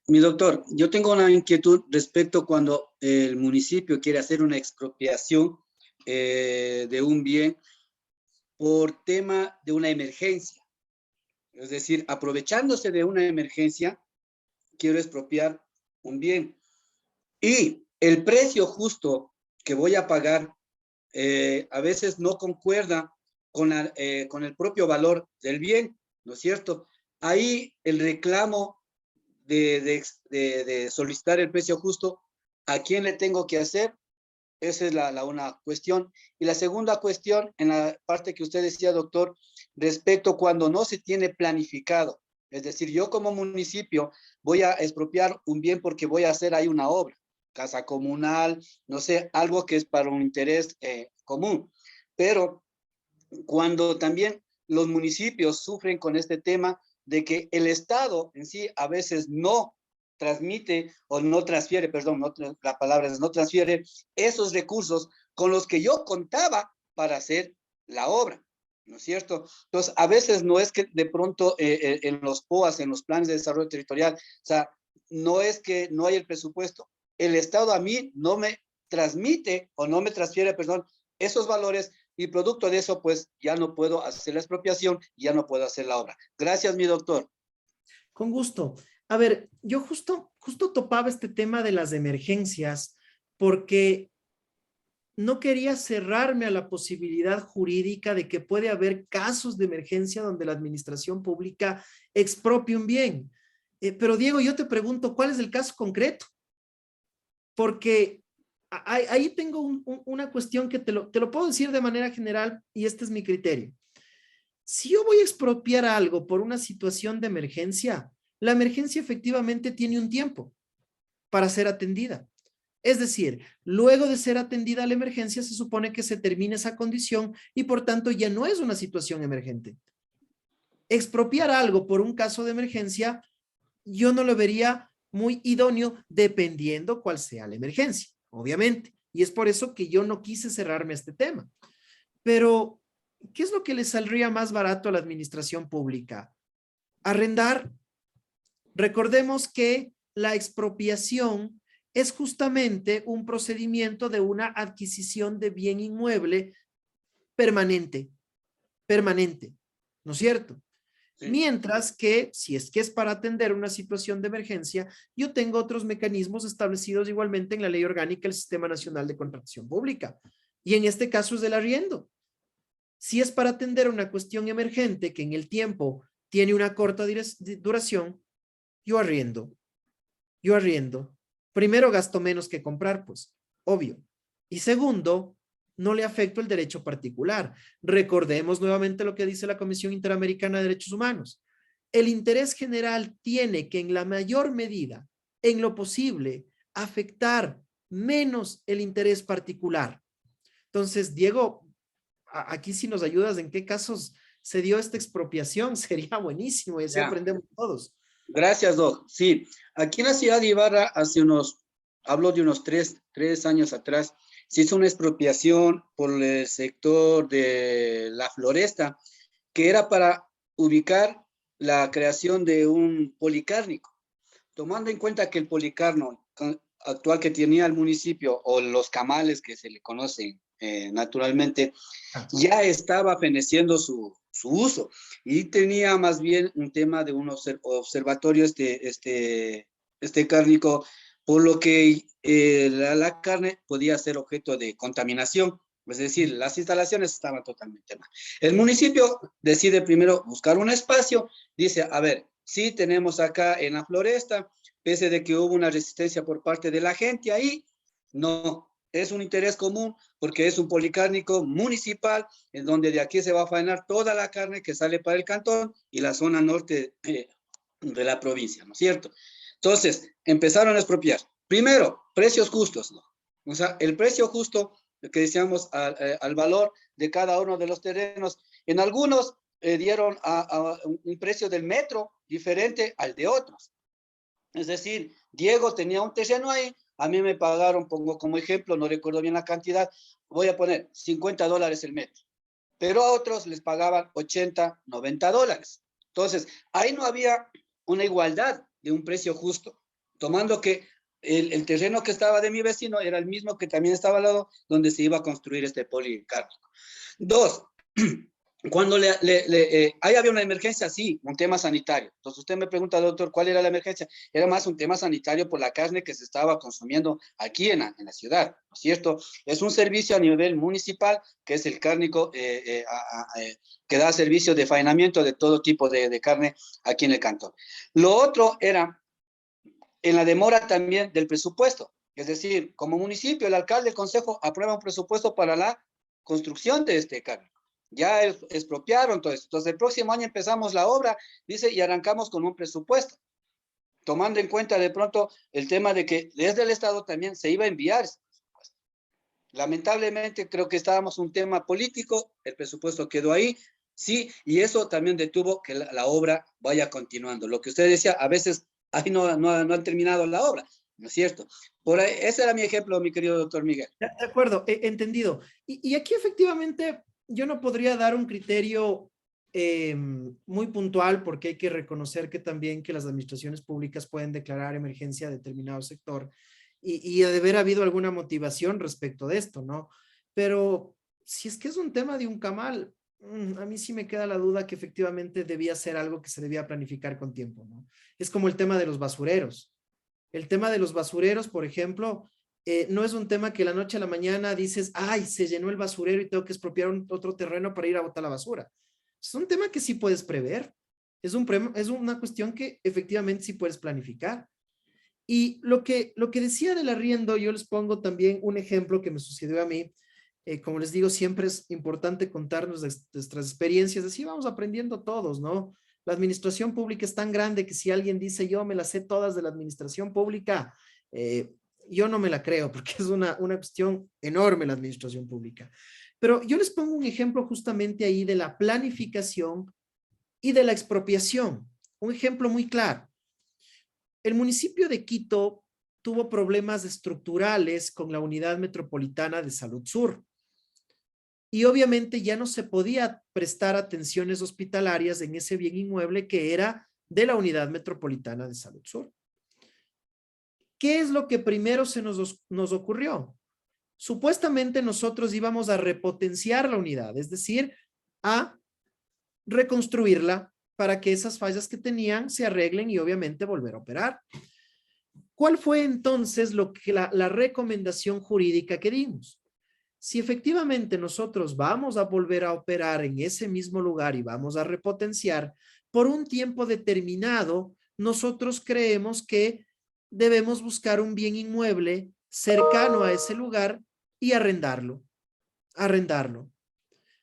G: Mi doctor, yo tengo una inquietud respecto cuando el municipio quiere hacer una expropiación de un bien por tema de una emergencia. Es decir, aprovechándose de una emergencia, quiero expropiar un bien. Y el precio justo que voy a pagar a veces no concuerda con el propio valor del bien, ¿no es cierto? Ahí el reclamo de solicitar el precio justo, ¿a quién le tengo que hacer? Esa es una cuestión. Y la segunda cuestión, en la parte que usted decía, doctor, respecto cuando no se tiene planificado. Es decir, yo como municipio voy a expropiar un bien porque voy a hacer ahí una obra, casa comunal, no sé, algo que es para un interés común. Pero cuando también los municipios sufren con este tema de que el Estado en sí a veces no transmite o no transfiere, perdón, la palabra es no transfiere esos recursos con los que yo contaba para hacer la obra, ¿no es cierto? Entonces, a veces no es que de pronto en los POAS, en los planes de desarrollo territorial, o sea, no es que no hay el presupuesto, el Estado a mí no me transmite o no me transfiere, perdón, esos valores y producto de eso, pues ya no puedo hacer la expropiación, ya no puedo hacer la obra. Gracias, mi doctor.
A: Con gusto. A ver, yo justo topaba este tema de las emergencias porque no quería cerrarme a la posibilidad jurídica de que puede haber casos de emergencia donde la administración pública expropie un bien. Pero Diego, yo te pregunto, ¿cuál es el caso concreto? Porque ahí tengo una cuestión que te lo puedo decir de manera general y este es mi criterio. Si yo voy a expropiar algo por una situación de emergencia, la emergencia efectivamente tiene un tiempo para ser atendida. Es decir, luego de ser atendida la emergencia, se supone que se termina esa condición y por tanto ya no es una situación emergente. Expropiar algo por un caso de emergencia, yo no lo vería muy idóneo dependiendo cuál sea la emergencia, obviamente. Y es por eso que yo no quise cerrarme a este tema. Pero, ¿qué es lo que le saldría más barato a la administración pública? Arrendar. Recordemos que la expropiación es justamente un procedimiento de una adquisición de bien inmueble permanente, ¿no es cierto? Sí. Mientras que, si es que es para atender una situación de emergencia, yo tengo otros mecanismos establecidos igualmente en la Ley Orgánica del Sistema Nacional de Contratación Pública. Y en este caso es del arriendo. Si es para atender una cuestión emergente que en el tiempo tiene una corta duración, yo arriendo. Primero, gasto menos que comprar, pues, obvio. Y segundo, no le afecto el derecho particular. Recordemos nuevamente lo que dice la Comisión Interamericana de Derechos Humanos. El interés general tiene que en la mayor medida, en lo posible, afectar menos el interés particular. Entonces, Diego, aquí si nos ayudas en qué casos se dio esta expropiación, sería buenísimo y así aprendemos todos.
G: Gracias, Doc. Sí, aquí en la ciudad de Ibarra, hablo de unos tres años atrás, se hizo una expropiación por el sector de la Floresta, que era para ubicar la creación de un policárnico. Tomando en cuenta que el policarno actual que tenía el municipio, o los camales que se le conocen naturalmente, ya estaba feneciendo su uso y tenía más bien un tema de un observatorio este cárnico, por lo que la carne podía ser objeto de contaminación. Es decir, las instalaciones estaban totalmente mal. El municipio decide primero buscar un espacio, dice, a ver, sí tenemos acá en la floresta, pese de que hubo una resistencia por parte de la gente ahí, no, es un interés común porque es un policárnico municipal en donde de aquí se va a faenar toda la carne que sale para el cantón y la zona norte de la provincia, ¿no es cierto? Entonces, empezaron a expropiar. Primero, precios justos, ¿no? O sea, el precio justo que decíamos al valor de cada uno de los terrenos. En algunos dieron a un precio del metro diferente al de otros. Es decir, Diego tenía un terreno ahí, a mí me pagaron, pongo como ejemplo, no recuerdo bien la cantidad, voy a poner $50 el metro, pero a otros les pagaban 80, $90. Entonces, ahí no había una igualdad de un precio justo, tomando que el terreno que estaba de mi vecino era el mismo que también estaba al lado donde se iba a construir este policárnico. Dos, cuando ahí había una emergencia, sí, un tema sanitario. Entonces usted me pregunta, doctor, ¿cuál era la emergencia? Era más un tema sanitario por la carne que se estaba consumiendo aquí en la ciudad, ¿no es cierto? Es un servicio a nivel municipal, que es el cárnico que da servicio de faenamiento de todo tipo de carne aquí en el cantón. Lo otro era en la demora también del presupuesto. Es decir, como municipio, el alcalde, el consejo aprueba un presupuesto para la construcción de este cárnico. Ya expropiaron todo esto. Entonces, el próximo año empezamos la obra, dice, y arrancamos con un presupuesto, tomando en cuenta de pronto el tema de que desde el Estado también se iba a enviar ese presupuesto. Lamentablemente, creo que estábamos un tema político, el presupuesto quedó ahí, sí, y eso también detuvo que la obra vaya continuando. Lo que usted decía, a veces ahí no han terminado la obra, ¿no es cierto? Por ahí, ese era mi ejemplo, mi querido doctor Miguel.
A: De acuerdo, entendido. Y aquí efectivamente yo no podría dar un criterio muy puntual porque hay que reconocer que también que las administraciones públicas pueden declarar emergencia a determinado sector y de haber habido alguna motivación respecto de esto, ¿no? Pero si es que es un tema de un camal, a mí sí me queda la duda que efectivamente debía ser algo que se debía planificar con tiempo, ¿no? Es como el tema de los basureros. El tema de los basureros, por ejemplo, no es un tema que la noche a la mañana dices, ay, se llenó el basurero y tengo que expropiar otro terreno para ir a botar la basura. Es un tema que sí puedes prever. Es una cuestión que efectivamente sí puedes planificar. Y lo que decía del arriendo, yo les pongo también un ejemplo que me sucedió a mí. Como les digo, siempre es importante contarnos nuestras experiencias, así vamos aprendiendo todos, ¿no? La administración pública es tan grande que si alguien dice yo me las sé todas de la administración pública, yo no me la creo porque es una cuestión enorme la administración pública. Pero yo les pongo un ejemplo justamente ahí de la planificación y de la expropiación. Un ejemplo muy claro. El municipio de Quito tuvo problemas estructurales con la Unidad Metropolitana de Salud Sur. Y obviamente ya no se podía prestar atenciones hospitalarias en ese bien inmueble que era de la Unidad Metropolitana de Salud Sur. ¿Qué es lo que primero se nos ocurrió? Supuestamente nosotros íbamos a repotenciar la unidad, es decir, a reconstruirla para que esas fallas que tenían se arreglen y obviamente volver a operar. ¿Cuál fue entonces la recomendación jurídica que dimos? Si efectivamente nosotros vamos a volver a operar en ese mismo lugar y vamos a repotenciar por un tiempo determinado, nosotros creemos que debemos buscar un bien inmueble cercano a ese lugar y arrendarlo.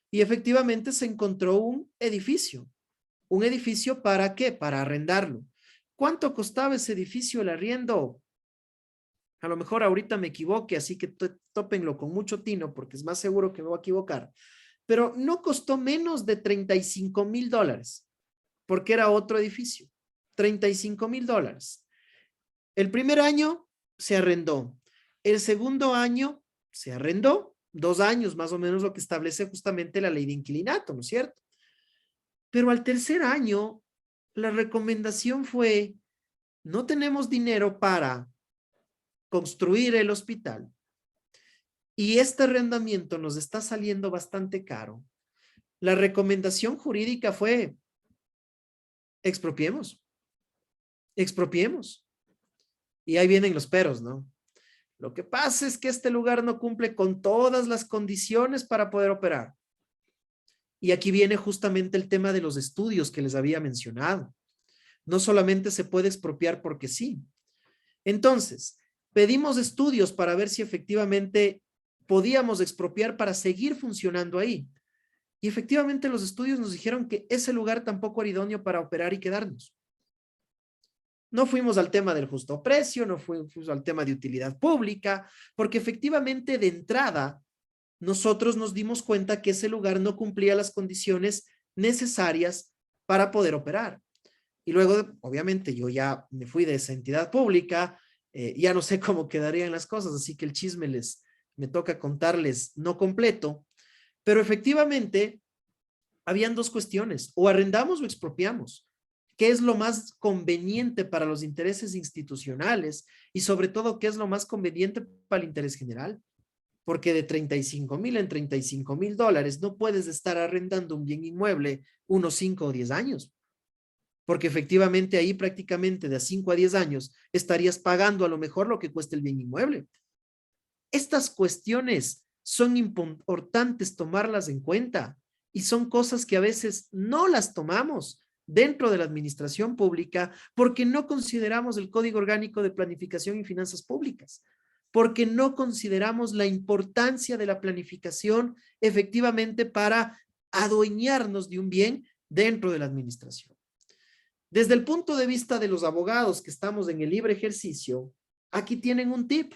A: Y efectivamente se encontró un edificio. ¿Un edificio para qué? Para arrendarlo. ¿Cuánto costaba ese edificio el arriendo? A lo mejor ahorita me equivoque, así que tópenlo con mucho tino porque es más seguro que me voy a equivocar. Pero no costó menos de $35,000 porque era otro edificio. $35,000. El primer año se arrendó. El segundo año se arrendó. 2 años más o menos lo que establece justamente la ley de inquilinato, ¿no es cierto? Pero al tercer año la recomendación fue, no tenemos dinero para construir el hospital y este arrendamiento nos está saliendo bastante caro. La recomendación jurídica fue expropiemos. Y ahí vienen los peros, ¿no? Lo que pasa es que este lugar no cumple con todas las condiciones para poder operar. Y aquí viene justamente el tema de los estudios que les había mencionado. No solamente se puede expropiar porque sí. Entonces, pedimos estudios para ver si efectivamente podíamos expropiar para seguir funcionando ahí. Y efectivamente los estudios nos dijeron que ese lugar tampoco era idóneo para operar y quedarnos. No fuimos al tema del justo precio, no fuimos al tema de utilidad pública, porque efectivamente de entrada nosotros nos dimos cuenta que ese lugar no cumplía las condiciones necesarias para poder operar. Y luego, obviamente, yo ya me fui de esa entidad pública, ya no sé cómo quedarían las cosas, así que el chisme me toca contarles no completo, pero efectivamente habían dos cuestiones: o arrendamos o expropiamos. ¿Qué es lo más conveniente para los intereses institucionales? Y sobre todo, ¿qué es lo más conveniente para el interés general? Porque de 35,000 en 35,000 dólares no puedes estar arrendando un bien inmueble unos 5 o 10 años. Porque efectivamente ahí prácticamente de 5 a 10 años estarías pagando a lo mejor lo que cuesta el bien inmueble. Estas cuestiones son importantes tomarlas en cuenta y son cosas que a veces no las tomamos dentro de la administración pública porque no consideramos el Código Orgánico de Planificación y Finanzas Públicas, porque no consideramos la importancia de la planificación efectivamente para adueñarnos de un bien dentro de la administración. Desde el punto de vista de los abogados que estamos en el libre ejercicio, aquí tienen un tip.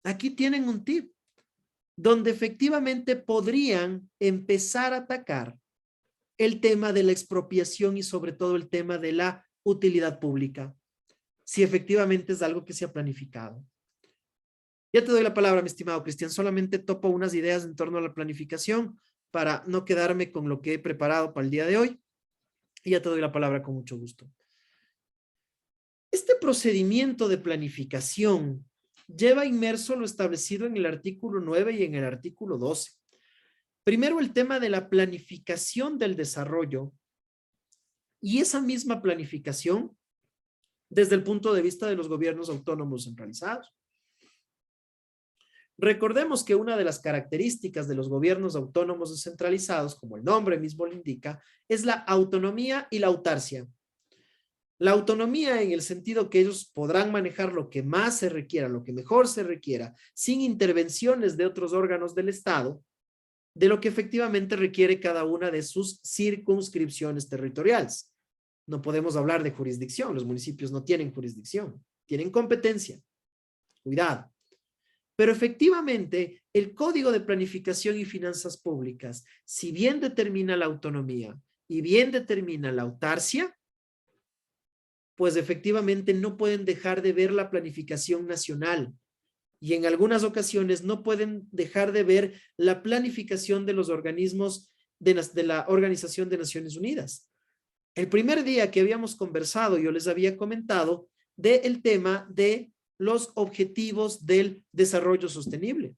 A: Aquí tienen un tip donde efectivamente podrían empezar a atacar el tema de la expropiación y sobre todo el tema de la utilidad pública, si efectivamente es algo que se ha planificado. Ya te doy la palabra, mi estimado Cristian, solamente topo unas ideas en torno a la planificación para no quedarme con lo que he preparado para el día de hoy. Y ya te doy la palabra con mucho gusto. Este procedimiento de planificación lleva inmerso lo establecido en el artículo 9 y en el artículo 12. Primero, el tema de la planificación del desarrollo y esa misma planificación desde el punto de vista de los gobiernos autónomos centralizados. Recordemos que una de las características de los gobiernos autónomos descentralizados, como el nombre mismo lo indica, es la autonomía y la autarcia. La autonomía en el sentido que ellos podrán manejar lo que más se requiera, lo que mejor se requiera, sin intervenciones de otros órganos del Estado, de lo que efectivamente requiere cada una de sus circunscripciones territoriales. No podemos hablar de jurisdicción, los municipios no tienen jurisdicción, tienen competencia. Cuidado. Pero efectivamente, el Código de Planificación y Finanzas Públicas, si bien determina la autonomía y bien determina la autarcia, pues efectivamente no pueden dejar de ver la planificación nacional y en algunas ocasiones no pueden dejar de ver la planificación de los organismos de la Organización de Naciones Unidas. El primer día que habíamos conversado, yo les había comentado del tema de los objetivos del desarrollo sostenible.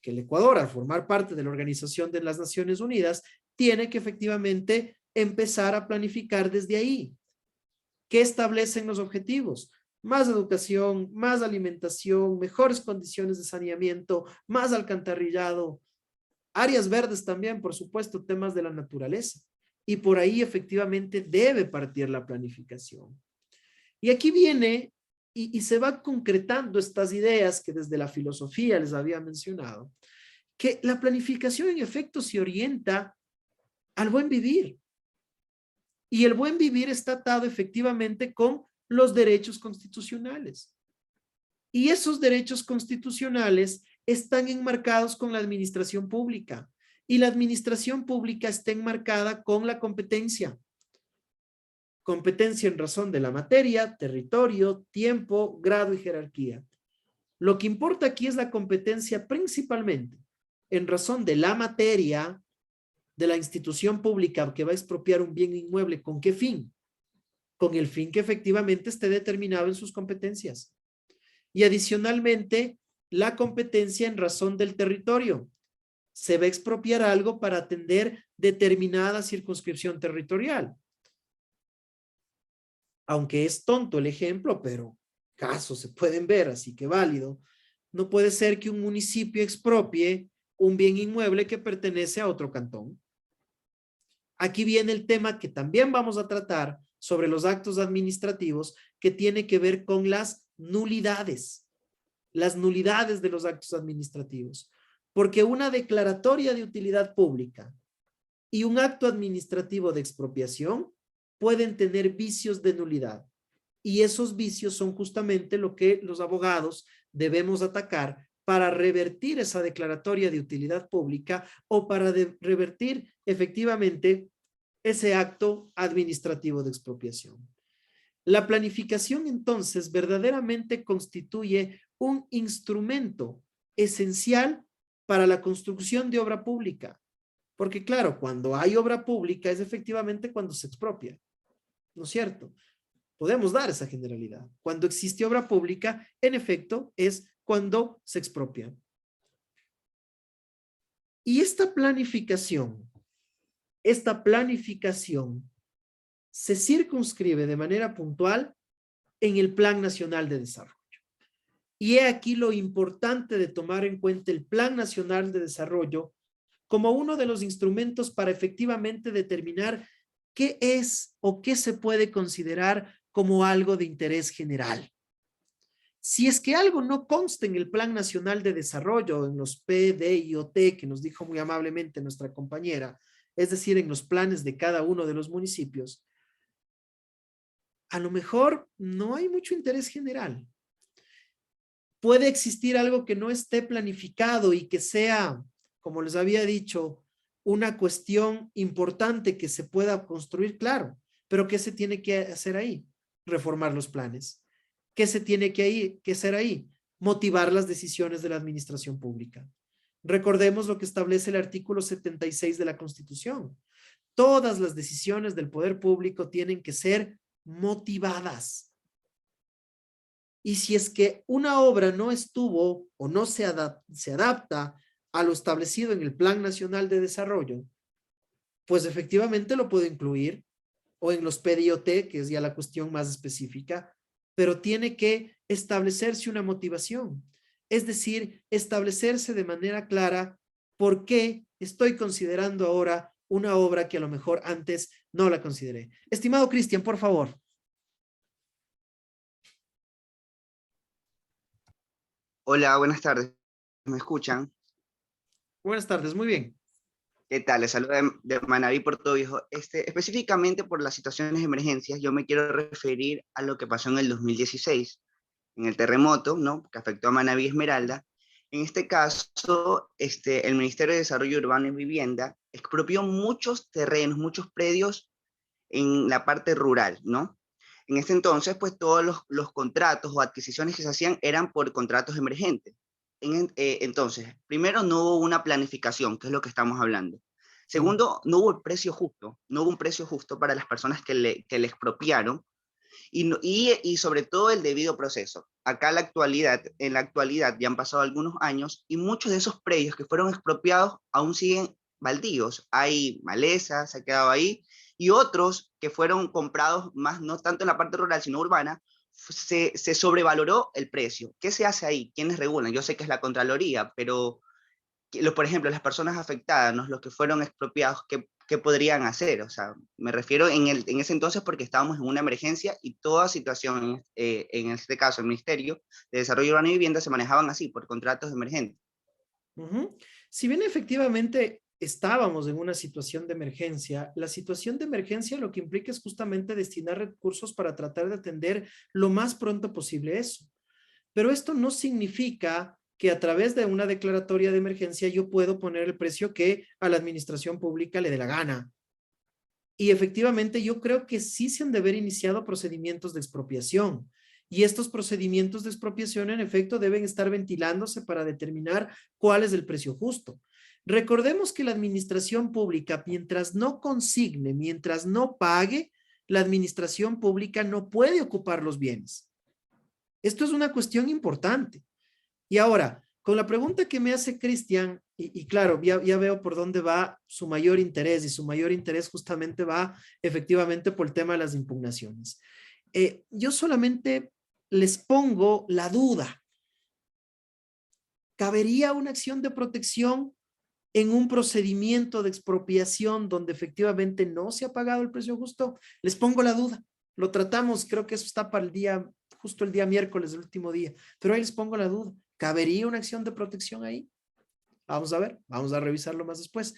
A: Que el Ecuador, al formar parte de la Organización de las Naciones Unidas, tiene que efectivamente empezar a planificar desde ahí. ¿Qué establecen los objetivos? Más educación, más alimentación, mejores condiciones de saneamiento, más alcantarillado, áreas verdes también, por supuesto, temas de la naturaleza. Y por ahí efectivamente debe partir la planificación. Y aquí viene y se va concretando estas ideas que desde la filosofía les había mencionado, que la planificación en efecto se orienta al buen vivir. Y el buen vivir está atado efectivamente con los derechos constitucionales. Y esos derechos constitucionales están enmarcados con la administración pública. Y la administración pública está enmarcada con la competencia. Competencia en razón de la materia, territorio, tiempo, grado y jerarquía. Lo que importa aquí es la competencia principalmente en razón de la materia de la institución pública que va a expropiar un bien inmueble. ¿Con qué fin? Con el fin que efectivamente esté determinado en sus competencias. Y adicionalmente, la competencia en razón del territorio. Se va a expropiar algo para atender determinada circunscripción territorial. aunque es tonto el ejemplo, pero casos se pueden ver, así que válido. No puede ser que un municipio expropie un bien inmueble que pertenece a otro cantón. Aquí viene el tema que también vamos a tratar sobre los actos administrativos, que tiene que ver con las nulidades de los actos administrativos. Porque una declaratoria de utilidad pública y un acto administrativo de expropiación pueden tener vicios de nulidad. Y esos vicios son justamente lo que los abogados debemos atacar para revertir esa declaratoria de utilidad pública o para revertir efectivamente ese acto administrativo de expropiación. La planificación entonces verdaderamente constituye un instrumento esencial para la construcción de obra pública. Porque claro, cuando hay obra pública es efectivamente cuando se expropia, ¿no es cierto? Podemos dar esa generalidad. Cuando existe obra pública, en efecto, es cuando se expropia. Y esta planificación se circunscribe de manera puntual en el Plan Nacional de Desarrollo. Y he aquí lo importante de tomar en cuenta el Plan Nacional de Desarrollo como uno de los instrumentos para efectivamente determinar qué es o qué se puede considerar como algo de interés general. Si es que algo no consta en el Plan Nacional de Desarrollo, en los P, D y OT, que nos dijo muy amablemente nuestra compañera, es decir, en los planes de cada uno de los municipios, a lo mejor no hay mucho interés general. Puede existir algo que no esté planificado y que sea, como les había dicho, una cuestión importante que se pueda construir, claro, pero ¿qué se tiene que hacer ahí? Reformar los planes. ¿Qué se tiene que hacer ahí? Motivar las decisiones de la administración pública. Recordemos lo que establece el artículo 76 de la Constitución. Todas las decisiones del poder público tienen que ser motivadas. Y si es que una obra no estuvo o no se adapta a lo establecido en el Plan Nacional de Desarrollo, pues efectivamente lo puedo incluir, o en los PDIOT, que es ya la cuestión más específica, pero tiene que establecerse una motivación, es decir, establecerse de manera clara por qué estoy considerando ahora una obra que a lo mejor antes no la consideré. Estimado Cristian, por favor.
H: Hola, buenas tardes. ¿Me escuchan?
A: Buenas tardes, muy bien.
H: ¿Qué tal? Les saludo de Manabí, Puerto Viejo. Específicamente por las situaciones de emergencias, yo me quiero referir a lo que pasó en el 2016, en el terremoto, ¿no? Que afectó a Manabí Esmeralda. En este caso, el Ministerio de Desarrollo Urbano y Vivienda expropió muchos terrenos, muchos predios en la parte rural, ¿no? En ese entonces, pues todos los contratos o adquisiciones que se hacían eran por contratos emergentes. Entonces, primero, no hubo una planificación, que es lo que estamos hablando. Segundo, no hubo el precio justo, no hubo un precio justo para las personas que le expropiaron y sobre todo el debido proceso. Acá en la actualidad ya han pasado algunos años y muchos de esos predios que fueron expropiados aún siguen baldíos. Hay maleza, se ha quedado ahí, y otros que fueron comprados más, no tanto en la parte rural, sino urbana, se sobrevaloró el precio. ¿Qué se hace ahí? ¿Quiénes regulan? Yo sé que es la Contraloría, pero por ejemplo, las personas afectadas, ¿no? Los que fueron expropiados, ¿qué podrían hacer? O sea, me refiero en ese entonces porque estábamos en una emergencia y toda situación, en este caso el Ministerio de Desarrollo Urbano y Vivienda, se manejaban así, por contratos emergentes.
A: Si bien efectivamente estábamos en una situación de emergencia, la situación de emergencia lo que implica es justamente destinar recursos para tratar de atender lo más pronto posible eso. Pero esto no significa que a través de una declaratoria de emergencia yo puedo poner el precio que a la administración pública le dé la gana. Y efectivamente yo creo que sí se han de haber iniciado procedimientos de expropiación. Y estos procedimientos de expropiación en efecto deben estar ventilándose para determinar cuál es el precio justo. Recordemos que la administración pública, mientras no consigne, mientras no pague, la administración pública no puede ocupar los bienes. Esto es una cuestión importante. Y ahora, con la pregunta que me hace Cristian, y claro, ya veo por dónde va su mayor interés, y su mayor interés justamente va efectivamente por el tema de las impugnaciones. Yo solamente les pongo la duda. ¿Cabería una acción de protección en un procedimiento de expropiación donde efectivamente no se ha pagado el precio justo? Les pongo la duda. Lo tratamos, creo que eso está para el día, justo el día miércoles, el último día. Pero ahí les pongo la duda. ¿Cabería una acción de protección ahí? Vamos a ver, vamos a revisarlo más después.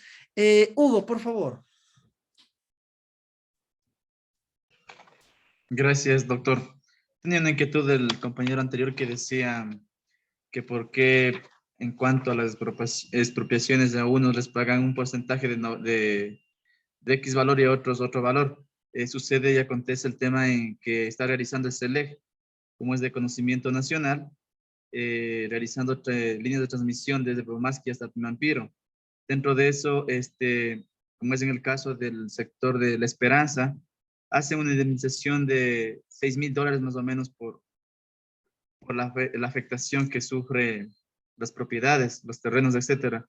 A: Hugo, por favor.
I: Gracias, doctor. Tenía una inquietud del compañero anterior que decía que por qué en cuanto a las expropiaciones a unos les pagan un porcentaje de X valor y a otros otro valor. Sucede y acontece el tema en que está realizando el SELEG, como es de conocimiento nacional, realizando líneas de transmisión desde Pomaski hasta Tumampiro. Dentro de eso, como es en el caso del sector de La Esperanza, hace una indemnización de $6,000 más o menos por la afectación que sufre las propiedades, los terrenos, etcétera.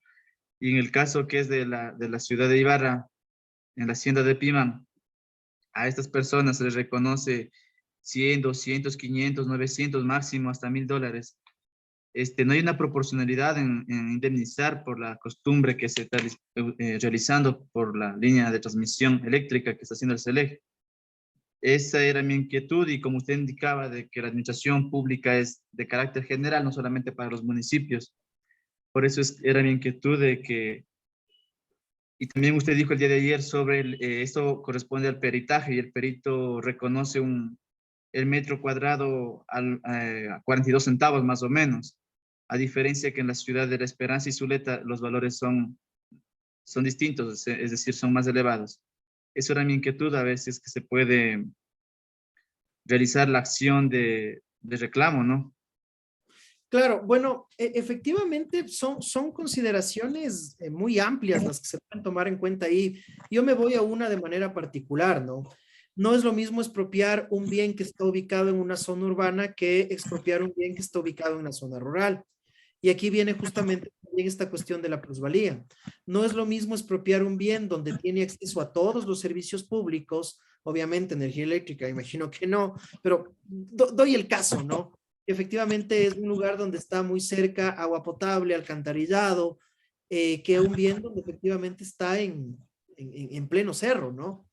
I: Y en el caso que es de la ciudad de Ibarra, en la hacienda de Piman, a estas personas se les reconoce 100, 200, 500, 900, máximo hasta $1,000. No hay una proporcionalidad en indemnizar por la costumbre que se está realizando por la línea de transmisión eléctrica que está haciendo el SELEG. Esa era mi inquietud y como usted indicaba de que la administración pública es de carácter general, no solamente para los municipios. Por eso era mi inquietud de que, y también usted dijo el día de ayer sobre esto corresponde al peritaje y el perito reconoce el metro cuadrado a 42 centavos más o menos, a diferencia que en la ciudad de La Esperanza y Zuleta los valores son distintos, es decir, son más elevados. Eso era mi inquietud, a ver si es que se puede realizar la acción de reclamo, ¿no?
A: Claro, bueno, efectivamente son consideraciones muy amplias las que se pueden tomar en cuenta ahí. Yo me voy a una de manera particular, ¿no? No es lo mismo expropiar un bien que está ubicado en una zona urbana que expropiar un bien que está ubicado en una zona rural. Y aquí viene justamente también esta cuestión de la plusvalía. No es lo mismo expropiar un bien donde tiene acceso a todos los servicios públicos, obviamente energía eléctrica, imagino que no, pero doy el caso, ¿no? Efectivamente es un lugar donde está muy cerca agua potable, alcantarillado, que un bien donde efectivamente está en pleno cerro, ¿no?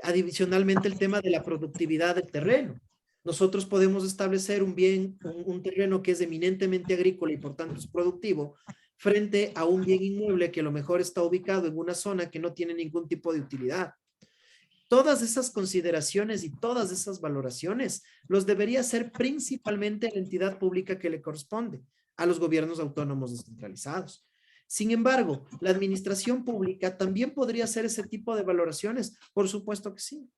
A: Adicionalmente el tema de la productividad del terreno. Nosotros podemos establecer un bien, un terreno que es eminentemente agrícola y por tanto es productivo, frente a un bien inmueble que a lo mejor está ubicado en una zona que no tiene ningún tipo de utilidad. Todas esas consideraciones y todas esas valoraciones los debería hacer principalmente la entidad pública que le corresponde, a los gobiernos autónomos descentralizados. Sin embargo, la administración pública también podría hacer ese tipo de valoraciones, por supuesto que sí.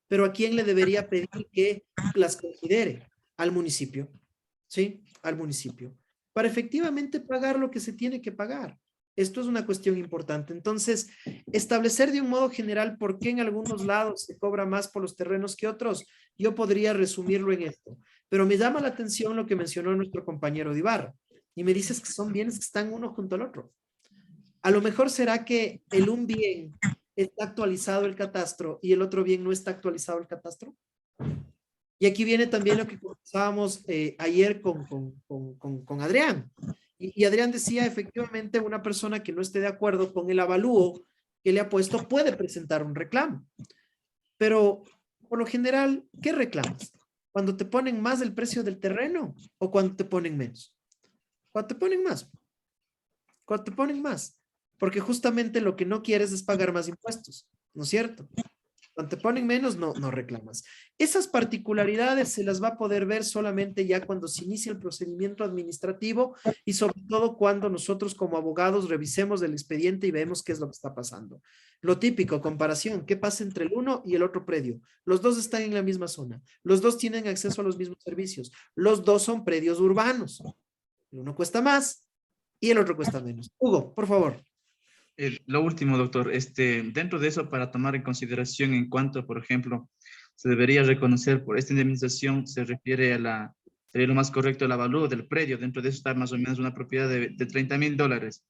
A: Pero ¿a quién le debería pedir que las considere? Al municipio, ¿sí? Al municipio, para efectivamente pagar lo que se tiene que pagar. Esto es una cuestión importante. Entonces, establecer de un modo general por qué en algunos lados se cobra más por los terrenos que otros, yo podría resumirlo en esto. Pero me llama la atención lo que mencionó nuestro compañero de Ibarra. Y me dices que son bienes que están uno junto al otro. A lo mejor será que un bien está actualizado el catastro y el otro bien no está actualizado el catastro. Y aquí viene también lo que conversábamos ayer con Adrián. Y Adrián decía, efectivamente, una persona que no esté de acuerdo con el avalúo que le ha puesto puede presentar un reclamo. Pero, por lo general, ¿qué reclamas? ¿Cuando te ponen más el precio del terreno o cuando te ponen menos? Cuando te ponen más. Cuando te ponen más. Porque justamente lo que no quieres es pagar más impuestos, ¿no es cierto? Cuando te ponen menos, no reclamas. Esas particularidades se las va a poder ver solamente ya cuando se inicie el procedimiento administrativo y sobre todo cuando nosotros como abogados revisemos el expediente y vemos qué es lo que está pasando. Lo típico, comparación, ¿qué pasa entre el uno y el otro predio? Los dos están en la misma zona, los dos tienen acceso a los mismos servicios, los dos son predios urbanos. El uno cuesta más y el otro cuesta menos. Hugo, por favor.
I: Lo último, doctor, dentro de eso, para tomar en consideración en cuanto, por ejemplo, se debería reconocer por esta indemnización, se refiere a sería lo más correcto, el avalúo del predio. Dentro de eso está más o menos una propiedad de $30,000.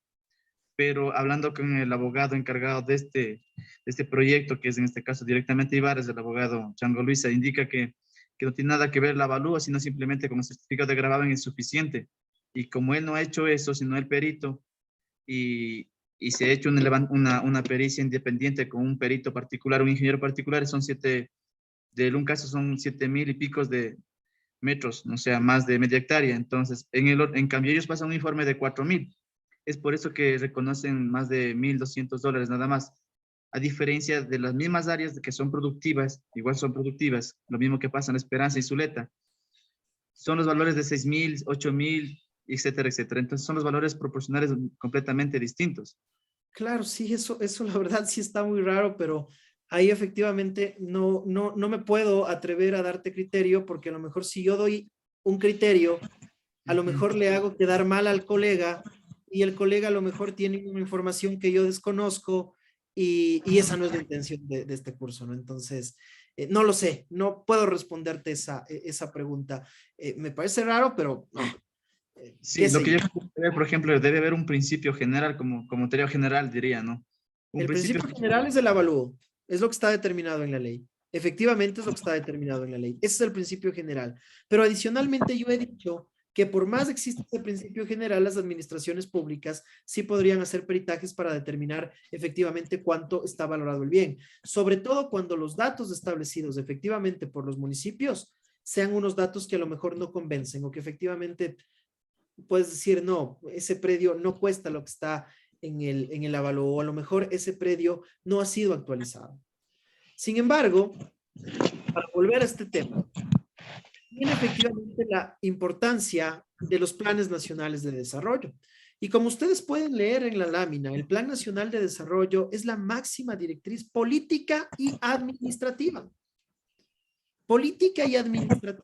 I: Pero hablando con el abogado encargado de este proyecto, que es en este caso directamente Ibarra, es el abogado Chango Luisa, indica que que no tiene nada que ver la avalúa, sino simplemente con el certificado de gravamen es suficiente. Y como él no ha hecho eso, sino el perito, y se ha hecho una pericia independiente con un perito particular, un ingeniero particular, son de un caso son 7,000 y picos de metros, o sea, más de media hectárea. Entonces, en cambio, ellos pasan un informe de 4,000. Es por eso que reconocen más de $1,200 nada más. A diferencia de las mismas áreas que son productivas, igual son productivas, lo mismo que pasa en Esperanza y Zuleta, son los valores de 6,000, 8,000, etcétera, etcétera. Entonces, son los valores proporcionales completamente distintos.
A: Claro, sí, eso la verdad sí está muy raro, pero ahí efectivamente no me puedo atrever a darte criterio porque a lo mejor si yo doy un criterio, a lo mejor le hago quedar mal al colega y el colega a lo mejor tiene una información que yo desconozco y esa no es la intención de este curso, ¿no? Entonces, no lo sé, no puedo responderte esa pregunta. Me parece raro, pero no.
I: Sí,
A: ¿Qué
I: lo
A: sé
I: que
A: yo?
I: yo creo que, por ejemplo, debe haber un principio general, como teoría general, diría, ¿no? Un
A: El
I: principio
A: principio general es el avalúo, es lo que está determinado en la ley. Efectivamente es lo que está determinado en la ley. Ese es el principio general. Pero adicionalmente yo he dicho que por más existe ese principio general, las administraciones públicas sí podrían hacer peritajes para determinar efectivamente cuánto está valorado el bien. Sobre todo cuando los datos establecidos efectivamente por los municipios sean unos datos que a lo mejor no convencen o que efectivamente puedes decir, no, ese predio no cuesta lo que está en el avalúo, o a lo mejor ese predio no ha sido actualizado. Sin embargo, para volver a este tema, tiene efectivamente la importancia de los planes nacionales de desarrollo. Y como ustedes pueden leer en la lámina, el Plan Nacional de Desarrollo es la máxima directriz política y administrativa. Política y administrativa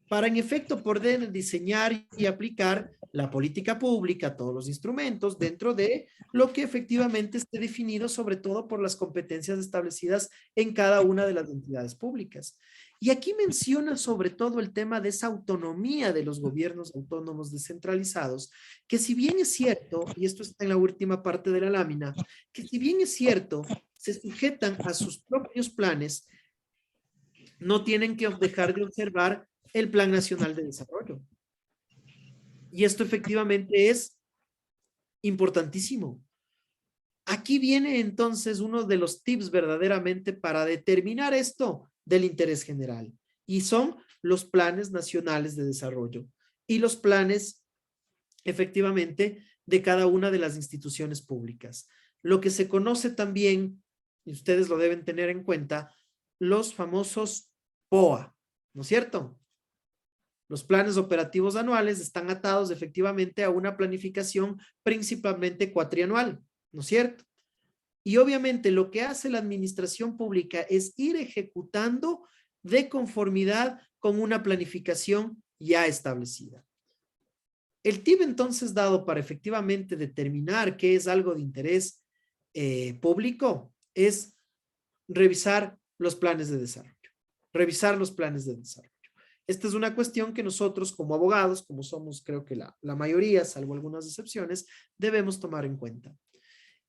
A: para en efecto poder diseñar y aplicar la política pública, todos los instrumentos dentro de lo que efectivamente esté definido sobre todo por las competencias establecidas en cada una de las entidades públicas. Y aquí menciona sobre todo el tema de esa autonomía de los gobiernos autónomos descentralizados, que si bien es cierto, y esto está en la última parte de la lámina, que si bien es cierto, se sujetan a sus propios planes, no tienen que dejar de observar el Plan Nacional de Desarrollo. Y esto efectivamente es importantísimo. Aquí viene entonces uno de los tips verdaderamente para determinar esto del interés general. Y son los planes nacionales de desarrollo y los planes efectivamente de cada una de las instituciones públicas. Lo que se conoce también, y ustedes lo deben tener en cuenta, los famosos POA, ¿no es cierto? Los planes operativos anuales están atados efectivamente a una planificación principalmente cuatrianual, ¿no es cierto? Y obviamente lo que hace la administración pública es ir ejecutando de conformidad con una planificación ya establecida. El tip entonces dado para efectivamente determinar qué es algo de interés público es revisar los planes de desarrollo. Revisar los planes de desarrollo. Esta es una cuestión que nosotros como abogados, como somos creo que la mayoría, salvo algunas excepciones, debemos tomar en cuenta.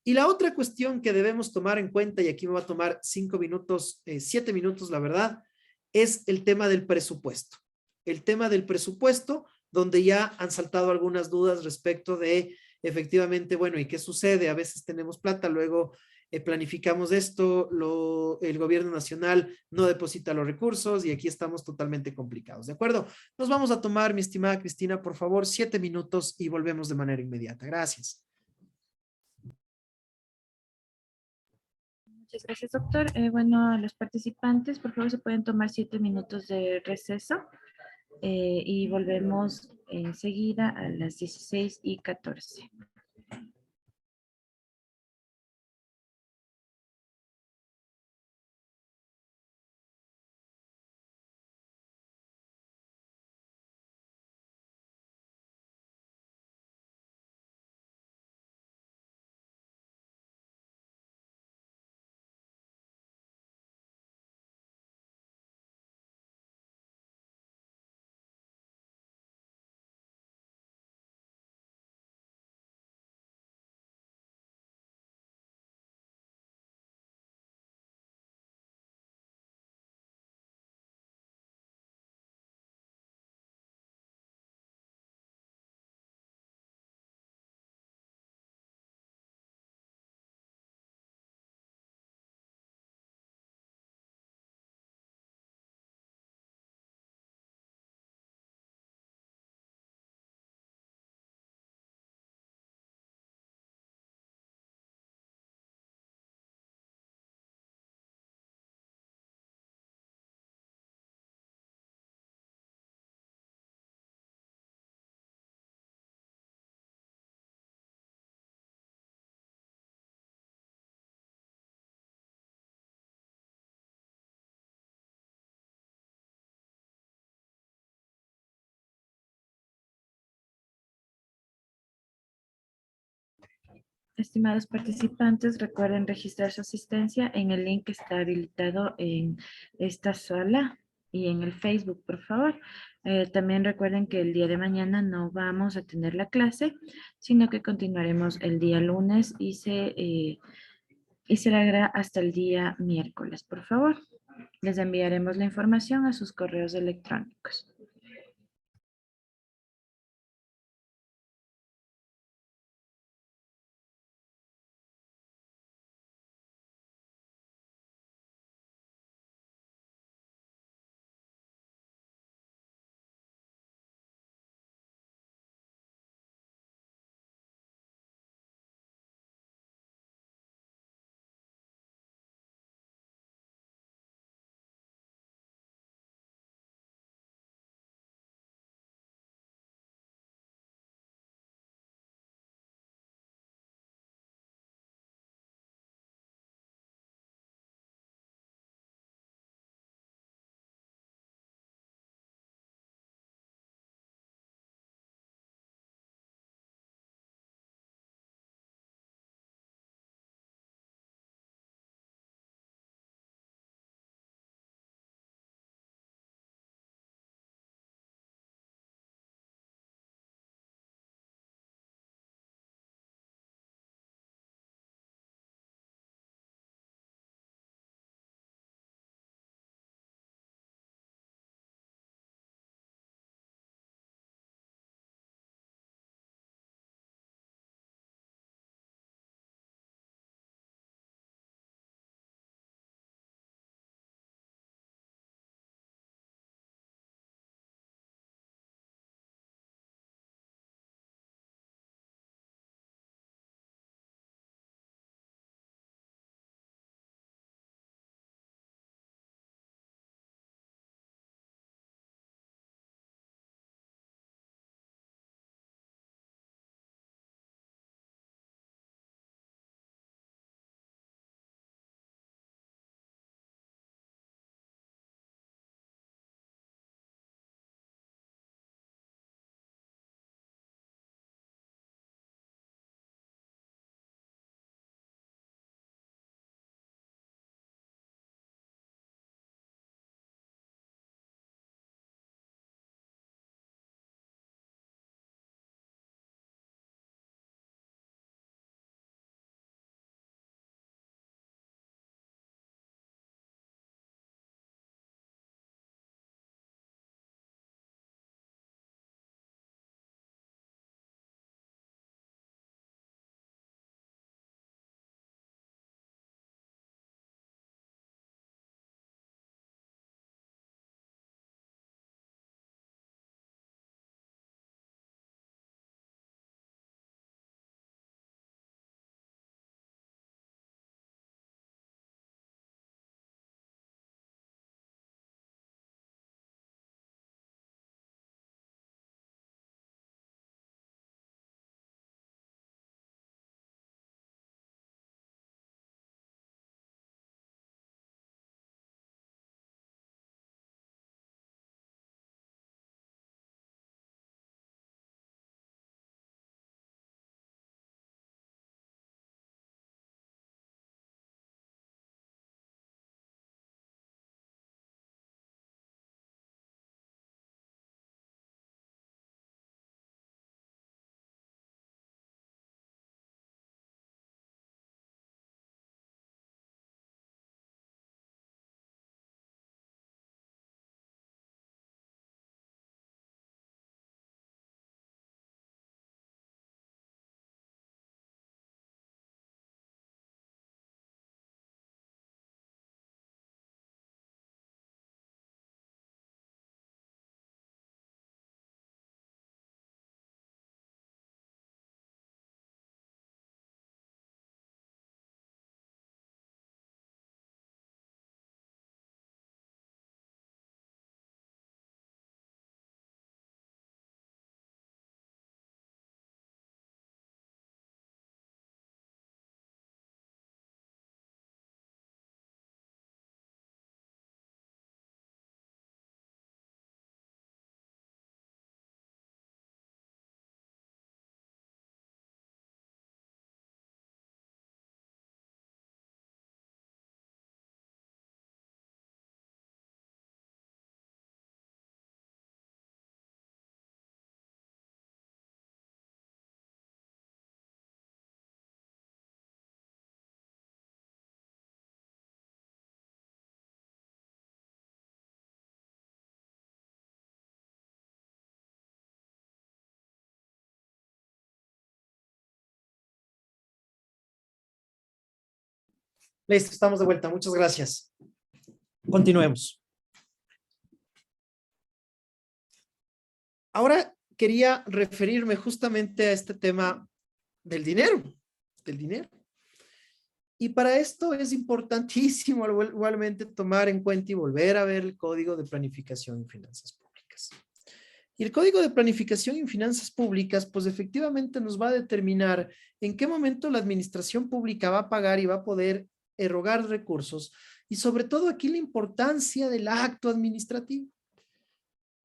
A: Y la otra cuestión que debemos tomar en cuenta, y aquí me va a tomar 5 minutos, 7 minutos la verdad, es el tema del presupuesto. El tema del presupuesto, donde ya han saltado algunas dudas respecto de efectivamente, bueno, ¿y qué sucede? A veces tenemos plata, luego planificamos esto, el gobierno nacional no deposita los recursos y aquí estamos totalmente complicados, ¿de acuerdo? Nos vamos a tomar, mi estimada Cristina, por favor, 7 minutos y volvemos de manera inmediata. Gracias.
B: Muchas gracias, doctor. Bueno, los participantes, por favor, se pueden tomar 7 minutos de receso y volvemos enseguida a las 16:14. Estimados participantes, recuerden registrar su asistencia en el link que está habilitado en esta sala y en el Facebook, por favor. También recuerden que el día de mañana no vamos a tener la clase, sino que continuaremos el día lunes y se largará hasta el día miércoles, por favor. Les enviaremos la información a sus correos electrónicos.
A: Listo, estamos de vuelta. Muchas gracias. Continuemos. Ahora quería referirme justamente a este tema del dinero, Y para esto es importantísimo igualmente tomar en cuenta y volver a ver el Código de Planificación y Finanzas Públicas. Y el Código de Planificación y Finanzas Públicas, pues efectivamente nos va a determinar en qué momento la administración pública va a pagar y va a poder erogar recursos. Y sobre todo aquí la importancia del acto administrativo.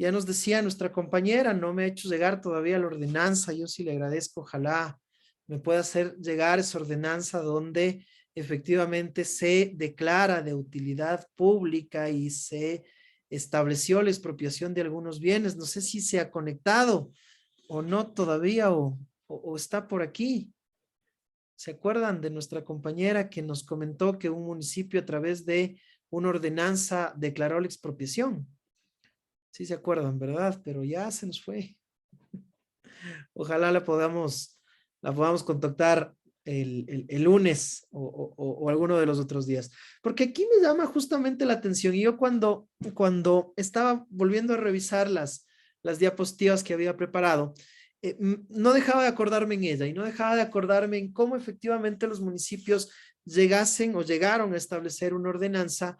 A: Ya nos decía nuestra compañera, no me ha hecho llegar todavía la ordenanza, yo sí le agradezco, ojalá me pueda hacer llegar esa ordenanza donde efectivamente se declara de utilidad pública y se estableció la expropiación de algunos bienes. No sé si se ha conectado o no todavía o está por aquí. ¿Se acuerdan de nuestra compañera que nos comentó que un municipio a través de una ordenanza declaró la expropiación? Sí se acuerdan, ¿verdad? Pero ya se nos fue. Ojalá la podamos contactar el lunes o alguno de los otros días. Porque aquí me llama justamente la atención. Y yo cuando estaba volviendo a revisar las diapositivas que había preparado, no dejaba de acordarme en ella y no dejaba de acordarme en cómo efectivamente los municipios llegaron a establecer una ordenanza,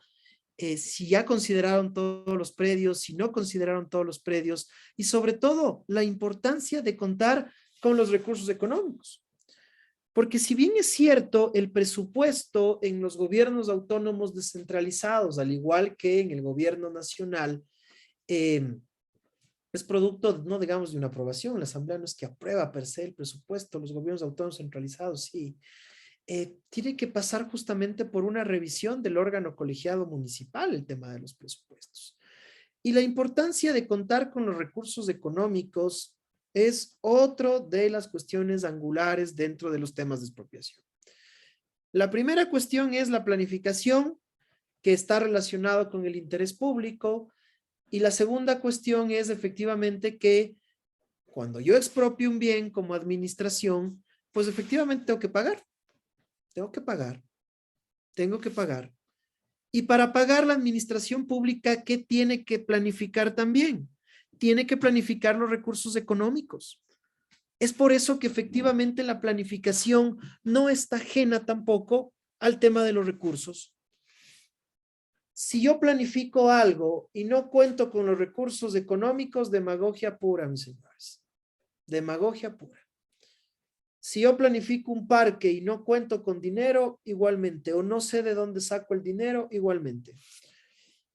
A: si ya consideraron todos los predios, si no consideraron todos los predios y sobre todo la importancia de contar con los recursos económicos. Porque si bien es cierto, el presupuesto en los gobiernos autónomos descentralizados, al igual que en el gobierno nacional, es producto, no digamos, de una aprobación. La Asamblea no es que aprueba per se el presupuesto, los gobiernos autónomos centralizados sí. Tiene que pasar justamente por una revisión del órgano colegiado municipal el tema de los presupuestos. Y la importancia de contar con los recursos económicos es otro de las cuestiones angulares dentro de los temas de expropiación. La primera cuestión es la planificación, que está relacionado con el interés público, y la segunda cuestión es efectivamente que cuando yo expropio un bien como administración, pues efectivamente tengo que pagar. Y para pagar la administración pública, ¿qué tiene que planificar también? Tiene que planificar los recursos económicos. Es por eso que efectivamente la planificación no está ajena tampoco al tema de los recursos. Si yo planifico algo y no cuento con los recursos económicos, demagogia pura, mis señores. Demagogia pura. Si yo planifico un parque y no cuento con dinero, igualmente, o no sé de dónde saco el dinero, igualmente.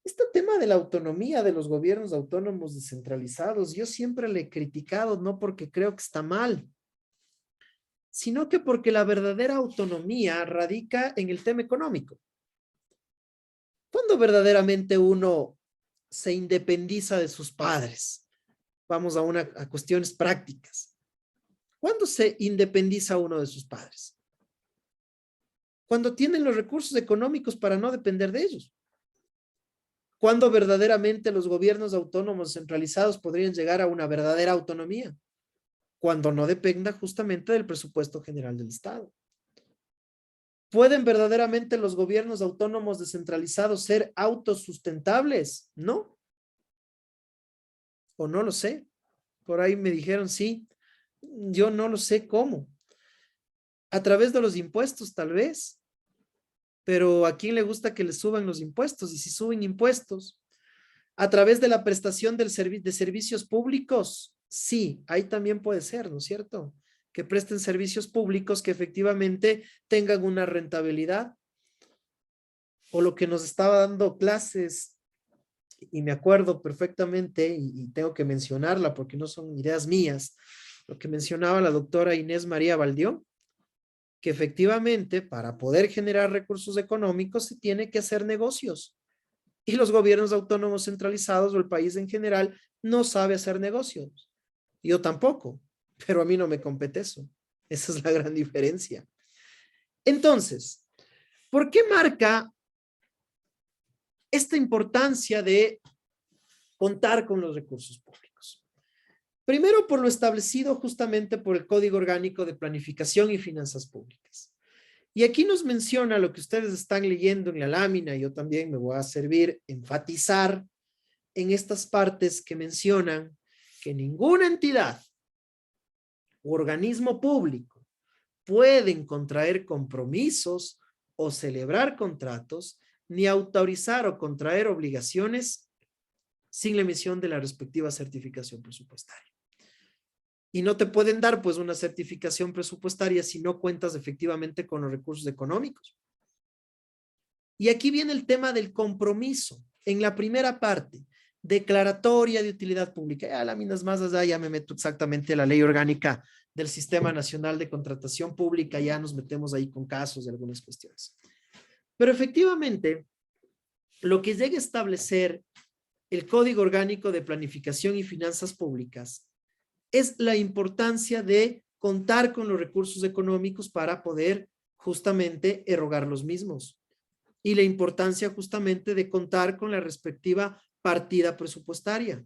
A: Este tema de la autonomía de los gobiernos autónomos descentralizados, yo siempre le he criticado, no porque creo que está mal, sino que porque la verdadera autonomía radica en el tema económico. ¿Cuándo verdaderamente uno se independiza de sus padres? Vamos a cuestiones prácticas. ¿Cuándo se independiza uno de sus padres? Cuando tienen los recursos económicos para no depender de ellos. ¿Cuándo verdaderamente los gobiernos autónomos centralizados podrían llegar a una verdadera autonomía? Cuando no dependa justamente del presupuesto general del Estado. ¿Pueden verdaderamente los gobiernos autónomos descentralizados ser autosustentables? No. O no lo sé. Por ahí me dijeron sí. Yo no lo sé cómo. A través de los impuestos, tal vez. Pero ¿a quién le gusta que le suban los impuestos? Y si suben impuestos, a través de la prestación de servicios públicos, sí, ahí también puede ser, ¿no es cierto? Que presten servicios públicos que efectivamente tengan una rentabilidad. O lo que nos estaba dando clases, y me acuerdo perfectamente, y tengo que mencionarla porque no son ideas mías, lo que mencionaba la doctora Inés María Baldió, que efectivamente para poder generar recursos económicos se tiene que hacer negocios. Y los gobiernos autónomos centralizados o el país en general no sabe hacer negocios. Yo tampoco, pero a mí no me compete eso. Esa es la gran diferencia. Entonces, ¿por qué marca esta importancia de contar con los recursos públicos? Primero, por lo establecido justamente por el Código Orgánico de Planificación y Finanzas Públicas. Y aquí nos menciona lo que ustedes están leyendo en la lámina. Yo también me voy a servir, enfatizar en estas partes que mencionan que ninguna entidad u organismo público pueden contraer compromisos o celebrar contratos, ni autorizar o contraer obligaciones sin la emisión de la respectiva certificación presupuestaria. Y no te pueden dar pues una certificación presupuestaria si no cuentas efectivamente con los recursos económicos. Y aquí viene el tema del compromiso. En la primera parte, declaratoria de utilidad pública. Ya láminas más allá, ya me meto exactamente a la ley orgánica del Sistema Nacional de Contratación Pública, ya nos metemos ahí con casos y algunas cuestiones. Pero efectivamente, lo que llega a establecer el Código Orgánico de Planificación y Finanzas Públicas es la importancia de contar con los recursos económicos para poder justamente erogar los mismos. Y la importancia justamente de contar con la respectiva partida presupuestaria.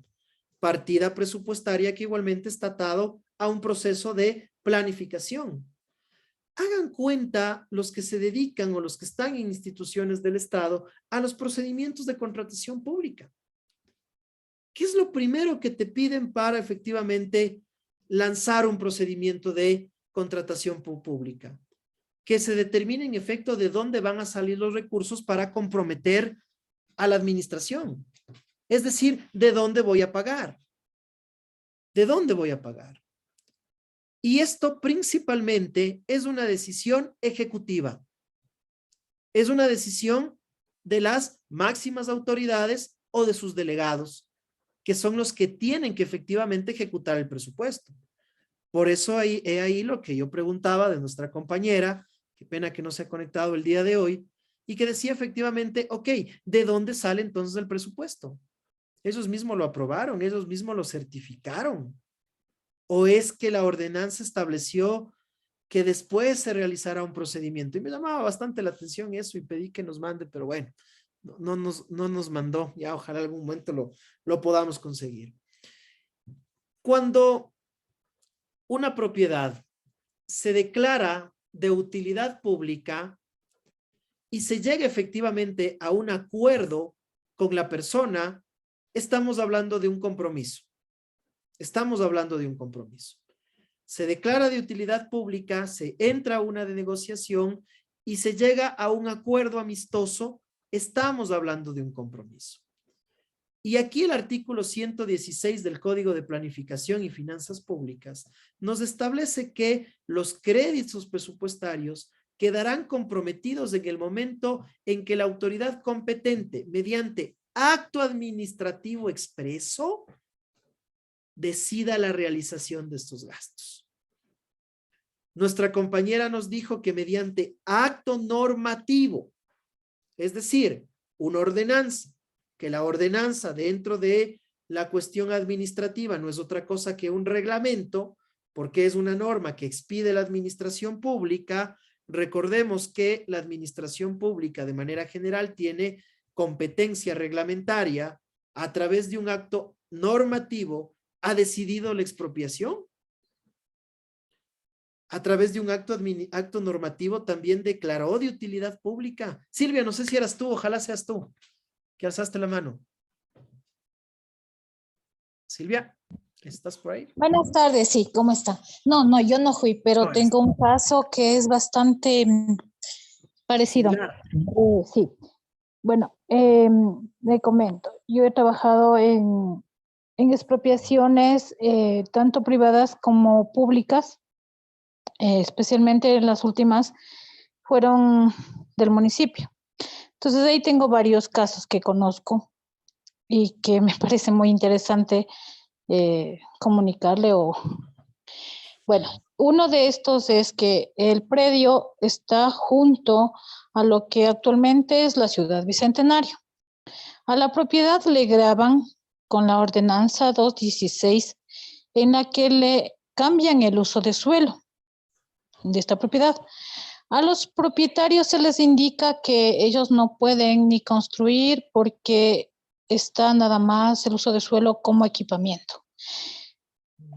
A: Partida presupuestaria que igualmente está atado a un proceso de planificación. Hagan cuenta los que se dedican o los que están en instituciones del Estado a los procedimientos de contratación pública. ¿Qué es lo primero que te piden para efectivamente lanzar un procedimiento de contratación pública? Que se determine en efecto de dónde van a salir los recursos para comprometer a la administración. Es decir, ¿de dónde voy a pagar? ¿De dónde voy a pagar? Y esto principalmente es una decisión ejecutiva. Es una decisión de las máximas autoridades o de sus delegados, que son los que tienen que efectivamente ejecutar el presupuesto. Por eso ahí lo que yo preguntaba de nuestra compañera, qué pena que no se ha conectado el día de hoy, y que decía efectivamente, ok, ¿de dónde sale entonces el presupuesto? Ellos mismos lo aprobaron, ellos mismos lo certificaron. ¿O es que la ordenanza estableció que después se realizará un procedimiento? Y me llamaba bastante la atención eso y pedí que nos mande, pero bueno, no nos mandó. Ya ojalá algún momento lo podamos conseguir. Cuando una propiedad se declara de utilidad pública y se llega efectivamente a un acuerdo con la persona, estamos hablando de un compromiso. Estamos hablando de un compromiso. Se declara de utilidad pública, se entra a una de negociación y se llega a un acuerdo amistoso. Estamos hablando de un compromiso. Y aquí el artículo 116 del Código de Planificación y Finanzas Públicas nos establece que los créditos presupuestarios quedarán comprometidos en el momento en que la autoridad competente, mediante acto administrativo expreso, decida la realización de estos gastos. Nuestra compañera nos dijo que mediante acto normativo, es decir, una ordenanza, que la ordenanza dentro de la cuestión administrativa no es otra cosa que un reglamento, porque es una norma que expide la administración pública. Recordemos que la administración pública de manera general tiene competencia reglamentaria. A través de un acto normativo ha decidido la expropiación. A través de un acto normativo también declaró de utilidad pública. Silvia, no sé si eras tú, ojalá seas tú, que alzaste la mano. Silvia, ¿estás por ahí?
J: Buenas tardes, sí, ¿cómo está? No, yo no fui, pero
A: No,
J: tengo un caso que es bastante parecido. Sí, bueno, le comento, yo he trabajado en expropiaciones tanto privadas como públicas, especialmente las últimas fueron del municipio. Entonces ahí tengo varios casos que conozco y que me parece muy interesante comunicarle. Bueno, uno de estos es que el predio está junto a lo que actualmente es la Ciudad Bicentenario. A la propiedad le graban con la ordenanza 216 en la que le cambian el uso de suelo de esta propiedad. A los propietarios se les indica que ellos no pueden ni construir porque está nada más el uso de suelo como equipamiento.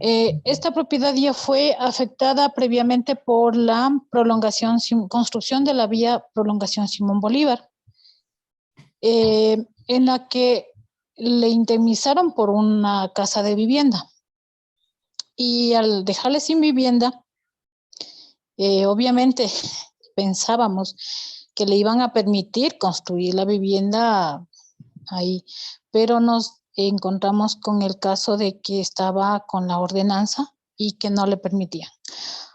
J: esta propiedad ya fue afectada previamente por la construcción de la vía prolongación Simón Bolívar, en la que le indemnizaron por una casa de vivienda. Y al dejarle sin vivienda, obviamente pensábamos que le iban a permitir construir la vivienda ahí, pero nos encontramos con el caso de que estaba con la ordenanza y que no le permitían.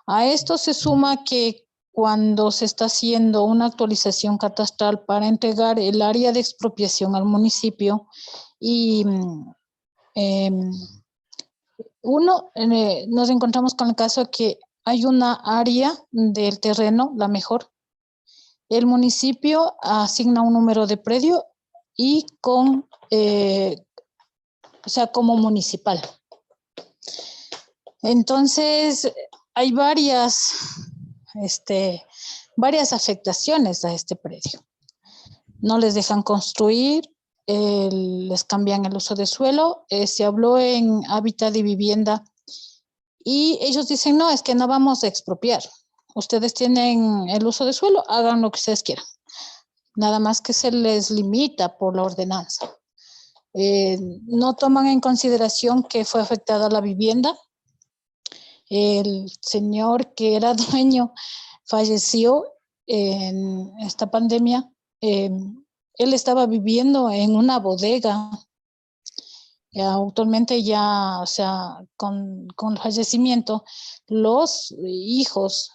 J: A esto se suma que cuando se está haciendo una actualización catastral para entregar el área de expropiación al municipio y nos encontramos con el caso de que hay una área del terreno, la mejor. El municipio asigna un número de predio y como municipal. Entonces, hay varias afectaciones a este predio. No les dejan construir, les cambian el uso de suelo. Se habló en hábitat y vivienda y ellos dicen, no, es que no vamos a expropiar. Ustedes tienen el uso de suelo, hagan lo que ustedes quieran. Nada más que se les limita por la ordenanza. No toman en consideración que fue afectada la vivienda. El señor que era dueño falleció en esta pandemia. Él estaba viviendo en una bodega. Actualmente ya, o sea, con el fallecimiento, los hijos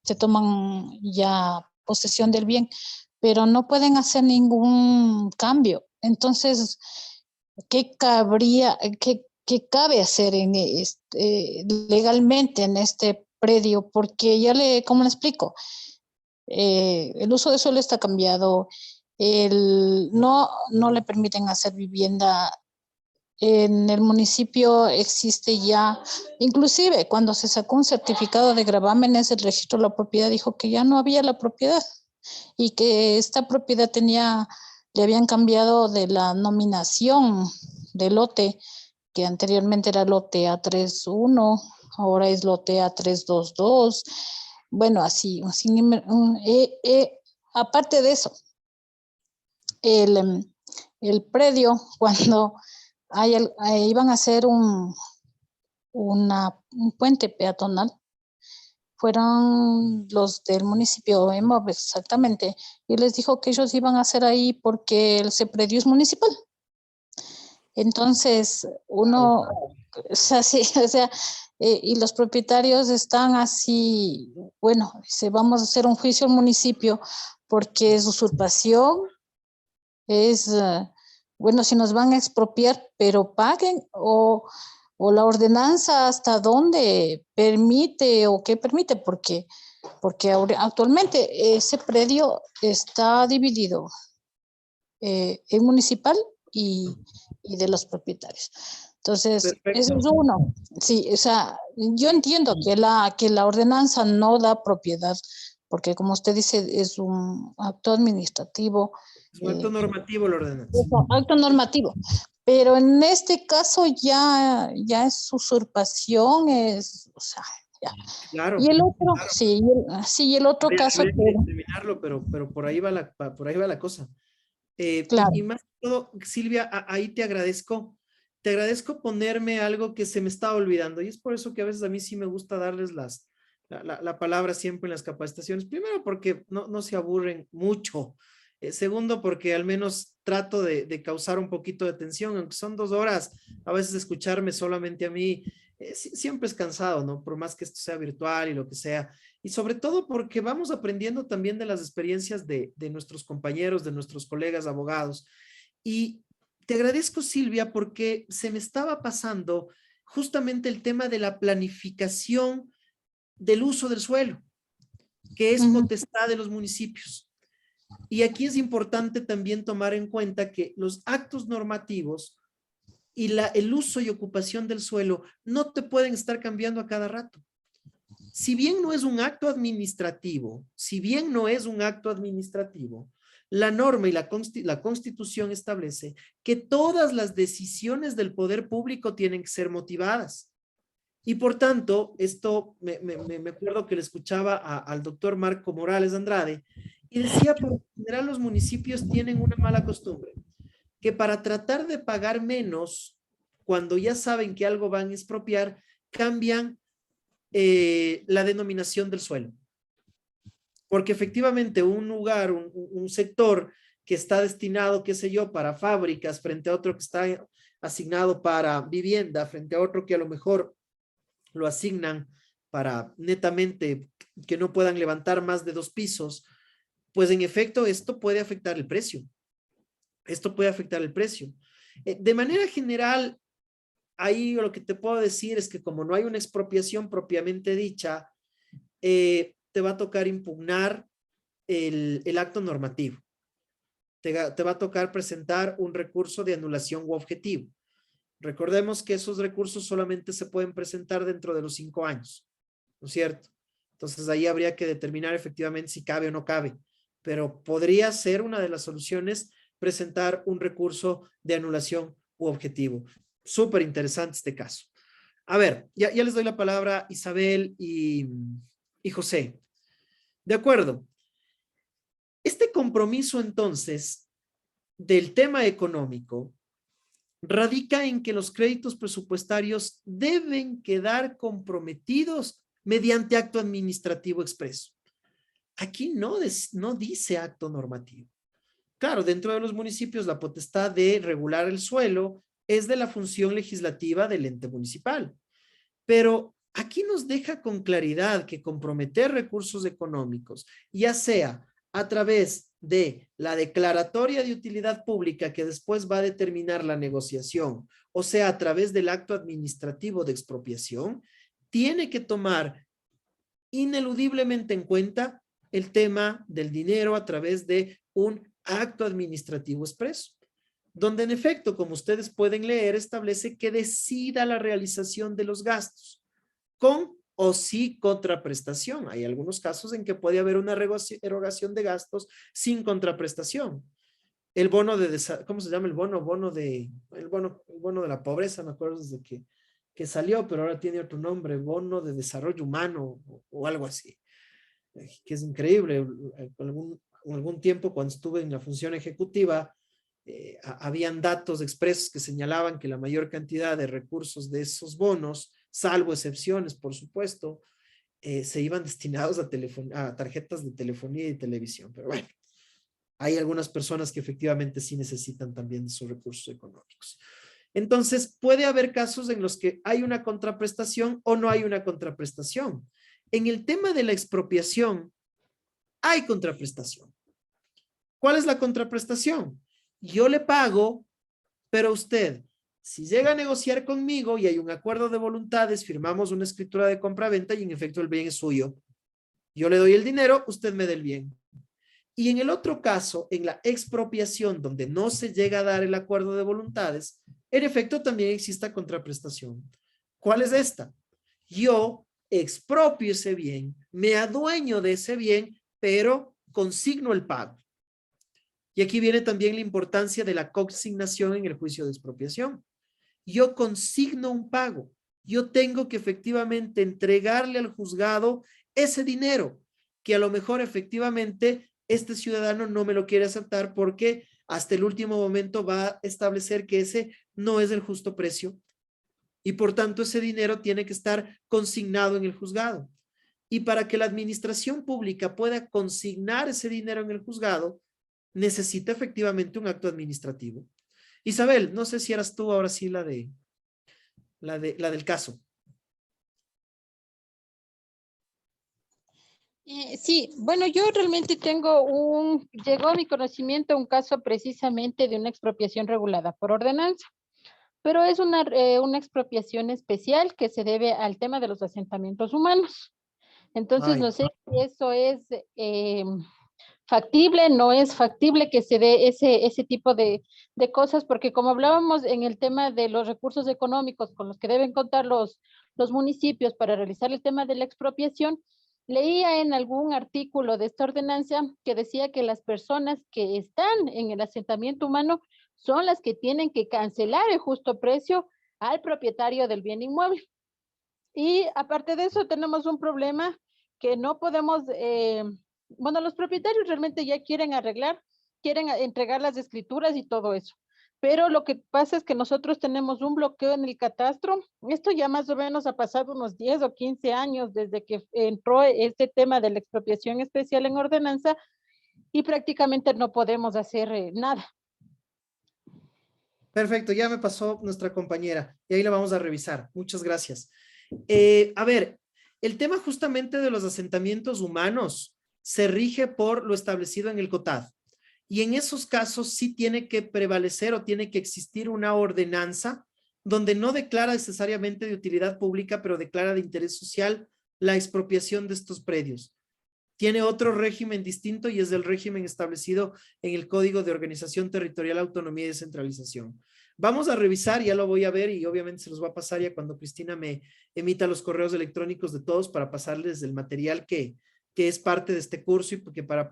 J: se toman ya posesión del bien, pero no pueden hacer ningún cambio. Entonces, ¿qué cabe hacer legalmente en este predio? Porque ¿cómo le explico? El uso de suelo está cambiado, no le permiten hacer vivienda. En el municipio existe ya, inclusive cuando se sacó un certificado de gravámenes, el registro de la propiedad dijo que ya no había la propiedad y que esta propiedad le habían cambiado de la nominación del lote, que anteriormente era lote A31, ahora es lote A322. Bueno, así aparte de eso, el predio, cuando iban a hacer un puente peatonal, fueron los del municipio, exactamente, y les dijo que ellos iban a hacer ahí porque ese predio es municipal. Entonces, y los propietarios están así, bueno, vamos a hacer un juicio al municipio porque es usurpación, bueno, si nos van a expropiar, pero paguen, o la ordenanza hasta dónde permite o qué permite, porque actualmente ese predio está dividido en municipal y de los propietarios. Entonces,
A: Perfecto.
J: eso es uno. Sí, o sea, yo entiendo que la ordenanza no da propiedad, porque como usted dice, es un acto administrativo.
A: Es un acto normativo la ordenanza.
J: Es un acto normativo. Pero en este caso ya es usurpación, o sea, ya.
A: Claro.
J: Y el otro,
A: claro.
J: sí, el otro caso.
A: Habría que determinarlo, pero por ahí va la cosa.
J: Claro.
A: Y más que todo, Silvia, ahí te agradezco ponerme algo que se me estaba olvidando, y es por eso que a veces a mí sí me gusta darles la palabra siempre en las capacitaciones. Primero, porque no se aburren mucho. Segundo, porque al menos trato de causar un poquito de tensión, aunque son 2 horas, a veces escucharme solamente a mí, siempre es cansado, ¿no? Por más que esto sea virtual y lo que sea. Y sobre todo porque vamos aprendiendo también de las experiencias de nuestros compañeros, de nuestros colegas abogados. Y te agradezco, Silvia, porque se me estaba pasando justamente el tema de la planificación del uso del suelo, que es potestad de los municipios. Y aquí es importante también tomar en cuenta que los actos normativos y el uso y ocupación del suelo no te pueden estar cambiando a cada rato. Si bien no es un acto administrativo, la norma y la Constitución establece que todas las decisiones del poder público tienen que ser motivadas. Y por tanto, esto me acuerdo que le escuchaba al doctor Marco Morales Andrade y decía, por lo general los municipios tienen una mala costumbre, que para tratar de pagar menos, cuando ya saben que algo van a expropiar, cambian la denominación del suelo. Porque efectivamente un lugar, un sector que está destinado, qué sé yo, para fábricas, frente a otro que está asignado para vivienda, frente a otro que a lo mejor lo asignan para netamente que no puedan levantar más de 2 pisos, pues en efecto esto puede afectar el precio. Esto puede afectar el precio. De manera general, ahí lo que te puedo decir es que como no hay una expropiación propiamente dicha, te va a tocar impugnar el acto normativo. Te va a tocar presentar un recurso de anulación u objetivo. Recordemos que esos recursos solamente se pueden presentar dentro de los 5 años, ¿no es cierto? Entonces ahí habría que determinar efectivamente si cabe o no cabe, pero podría ser una de las soluciones presentar un recurso de anulación u objetivo. Súper interesante este caso. A ver, ya les doy la palabra a Isabel y José. De acuerdo. Este compromiso entonces del tema económico radica en que los créditos presupuestarios deben quedar comprometidos mediante acto administrativo expreso. Aquí no dice acto normativo. Claro, dentro de los municipios la potestad de regular el suelo es de la función legislativa del ente municipal. Pero aquí nos deja con claridad que comprometer recursos económicos, ya sea a través de la declaratoria de utilidad pública que después va a determinar la negociación, o sea, a través del acto administrativo de expropiación, tiene que tomar ineludiblemente en cuenta el tema del dinero a través de un acto administrativo expreso, donde en efecto, como ustedes pueden leer, establece que decida la realización de los gastos con o sí contraprestación. Hay algunos casos en que puede haber una erogación de gastos sin contraprestación. El bono de, ¿cómo se llama el bono? El bono de la pobreza, me acuerdo desde que salió, pero ahora tiene otro nombre, bono de desarrollo humano o algo así, que es increíble. Algún tiempo cuando estuve en la función ejecutiva, habían datos expresos que señalaban que la mayor cantidad de recursos de esos bonos, salvo excepciones, por supuesto, se iban destinados a tarjetas de telefonía y televisión. Pero bueno, hay algunas personas que efectivamente sí necesitan también de esos recursos económicos. Entonces, puede haber casos en los que hay una contraprestación o no hay una contraprestación. En el tema de la expropiación, hay contraprestación. ¿Cuál es la contraprestación? Yo le pago, pero usted, si llega a negociar conmigo y hay un acuerdo de voluntades, firmamos una escritura de compra-venta y en efecto el bien es suyo. Yo le doy el dinero, usted me da el bien. Y en el otro caso, en la expropiación, donde no se llega a dar el acuerdo de voluntades, en efecto también existe contraprestación. ¿Cuál es esta? Yo expropio ese bien, me adueño de ese bien, pero consigno el pago. Y aquí viene también la importancia de la consignación en el juicio de expropiación. Yo consigno un pago. Yo tengo que efectivamente entregarle al juzgado ese dinero, que a lo mejor efectivamente este ciudadano no me lo quiere aceptar porque hasta el último momento va a establecer que ese no es el justo precio. Y por tanto ese dinero tiene que estar consignado en el juzgado. Y para que la administración pública pueda consignar ese dinero en el juzgado, necesita efectivamente un acto administrativo. Isabel, no sé si eras tú ahora sí la del caso.
F: Sí, bueno, yo realmente llegó a mi conocimiento un caso precisamente de una expropiación regulada por ordenanza, pero es una expropiación especial que se debe al tema de los asentamientos humanos. Entonces, no sé si eso es factible, no es factible que se dé ese tipo de cosas, porque como hablábamos en el tema de los recursos económicos con los que deben contar los municipios para realizar el tema de la expropiación, leía en algún artículo de esta ordenanza que decía que las personas que están en el asentamiento humano son las que tienen que cancelar el justo precio al propietario del bien inmueble. Y aparte de eso, tenemos un problema que no podemos, bueno, los propietarios realmente ya quieren arreglar, quieren entregar las escrituras y todo eso. Pero lo que pasa es que nosotros tenemos un bloqueo en el catastro. Esto ya más o menos ha pasado unos 10 o 15 años desde que entró este tema de la expropiación especial en ordenanza y prácticamente no podemos hacer nada.
A: Perfecto, ya me pasó nuestra compañera y ahí la vamos a revisar. Muchas gracias. A ver, el tema justamente de los asentamientos humanos se rige por lo establecido en el COTAD. Y en esos casos sí tiene que prevalecer o tiene que existir una ordenanza donde no declara necesariamente de utilidad pública, pero declara de interés social la expropiación de estos predios. Tiene otro régimen distinto y es el régimen establecido en el Código de Organización Territorial, Autonomía y Descentralización. Vamos a revisar, ya lo voy a ver y obviamente se los va a pasar ya cuando Cristina me emita los correos electrónicos de todos para pasarles el material que es parte de este curso y porque para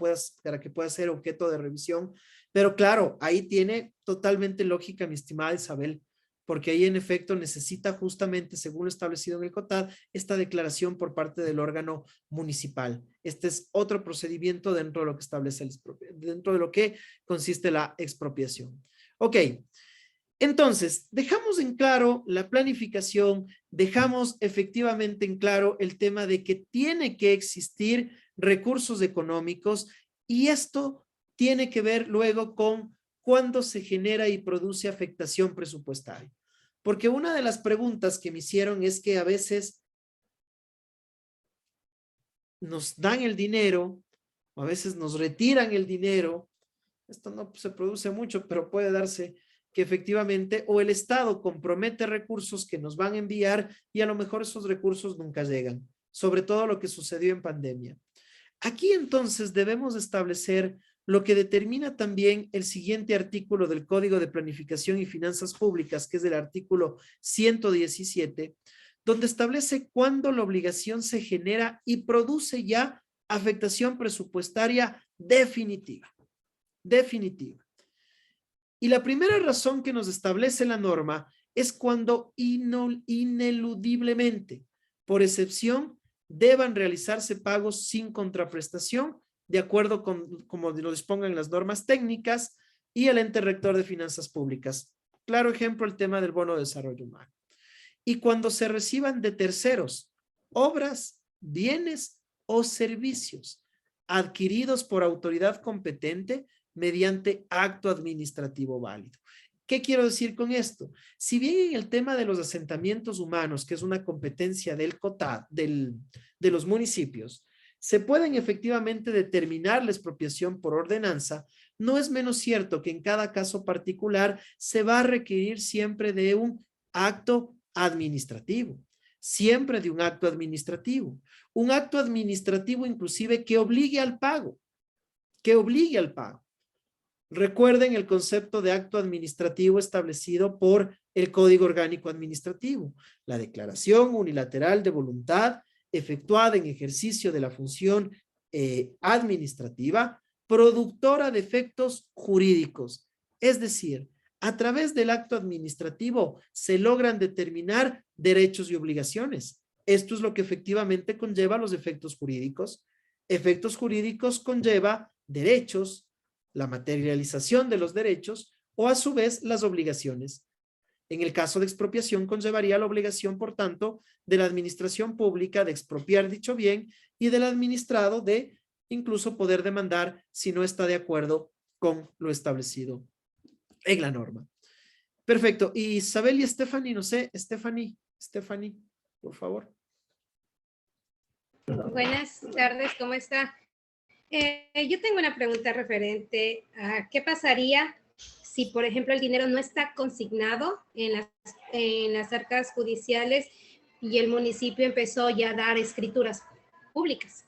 A: que pueda ser objeto de revisión. Pero claro, ahí tiene totalmente lógica, mi estimada Isabel, porque ahí en efecto necesita justamente, según lo establecido en el COTAD, esta declaración por parte del órgano municipal. Este es otro procedimiento dentro de lo que establece dentro de lo que consiste la expropiación. Ok. Entonces, dejamos en claro la planificación, dejamos efectivamente en claro el tema de que tiene que existir recursos económicos y esto tiene que ver luego con cuándo se genera y produce afectación presupuestaria. Porque una de las preguntas que me hicieron es que a veces nos dan el dinero, o a veces nos retiran el dinero. Esto no se produce mucho, pero puede darse que efectivamente o el Estado compromete recursos que nos van a enviar y a lo mejor esos recursos nunca llegan, sobre todo lo que sucedió en pandemia. Aquí entonces debemos establecer lo que determina también el siguiente artículo del Código de Planificación y Finanzas Públicas, que es el artículo 117, donde establece cuándo la obligación se genera y produce ya afectación presupuestaria definitiva. Definitiva. Y la primera razón que nos establece la norma es cuando ineludiblemente, por excepción, deban realizarse pagos sin contraprestación, de acuerdo con como lo dispongan las normas técnicas y el ente rector de finanzas públicas. Claro ejemplo, el tema del bono de desarrollo humano. Y cuando se reciban de terceros obras, bienes o servicios adquiridos por autoridad competente mediante acto administrativo válido. ¿Qué quiero decir con esto? Si bien en el tema de los asentamientos humanos, que es una competencia del COTAD, de los municipios, se pueden efectivamente determinar la expropiación por ordenanza, no es menos cierto que en cada caso particular se va a requerir siempre de un acto administrativo, siempre de un acto administrativo inclusive que obligue al pago, Recuerden el concepto de acto administrativo establecido por el Código Orgánico Administrativo, la declaración unilateral de voluntad efectuada en ejercicio de la función administrativa, productora de efectos jurídicos. Es decir, a través del acto administrativo se logran determinar derechos y obligaciones. Esto es lo que efectivamente conlleva los efectos jurídicos. Efectos jurídicos conlleva derechos, la materialización de los derechos o a su vez las obligaciones. En el caso de expropiación conllevaría la obligación, por tanto, de la administración pública de expropiar dicho bien y del administrado de incluso poder demandar si no está de acuerdo con lo establecido en la norma. Perfecto. Y Isabel y Stephanie, no sé, Stephanie, por favor.
K: Buenas tardes, ¿cómo está? Yo tengo una pregunta referente a qué pasaría si, por ejemplo, el dinero no está consignado en las arcas judiciales y el municipio empezó ya a dar escrituras públicas.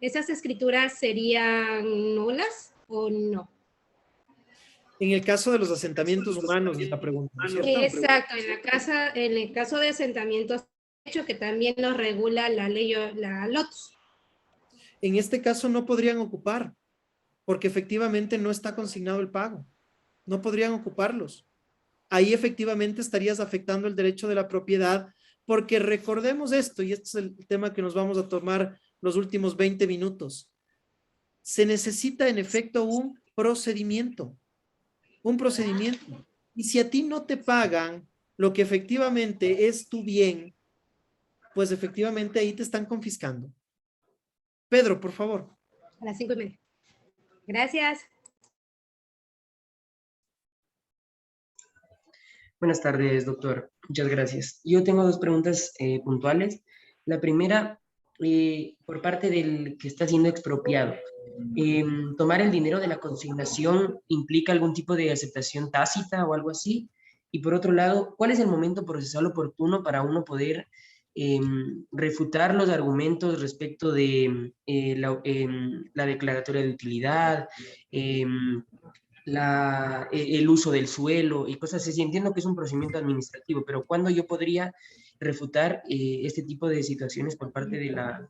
K: ¿Esas escrituras serían nulas o no?
A: En el caso de los asentamientos humanos, es la pregunta, ¿no es cierto?
K: Exacto, en el caso de asentamientos, hecho que también nos regula la ley, la LOTS.
A: En este caso no podrían ocupar, porque efectivamente no está consignado el pago. No podrían ocuparlos. Ahí efectivamente estarías afectando el derecho de la propiedad, Porque recordemos esto, y este es el tema que nos vamos a tomar los últimos 20 minutos. Se necesita en efecto un procedimiento. Un procedimiento. Y si a ti no te pagan lo que efectivamente es tu bien, pues efectivamente ahí te están confiscando. Pedro, por favor.
K: A las 5:30. Gracias.
L: Buenas tardes, doctor. Muchas gracias. Yo tengo dos preguntas puntuales. La primera, por parte del que está siendo expropiado. ¿Tomar el dinero de la consignación implica algún tipo de aceptación tácita o algo así? Y por otro lado, ¿cuál es el momento procesal oportuno para uno poder refutar los argumentos respecto de la declaratoria de utilidad, el uso del suelo y cosas así? Entiendo que es un procedimiento administrativo, pero ¿cuándo yo podría refutar este tipo de situaciones por parte de la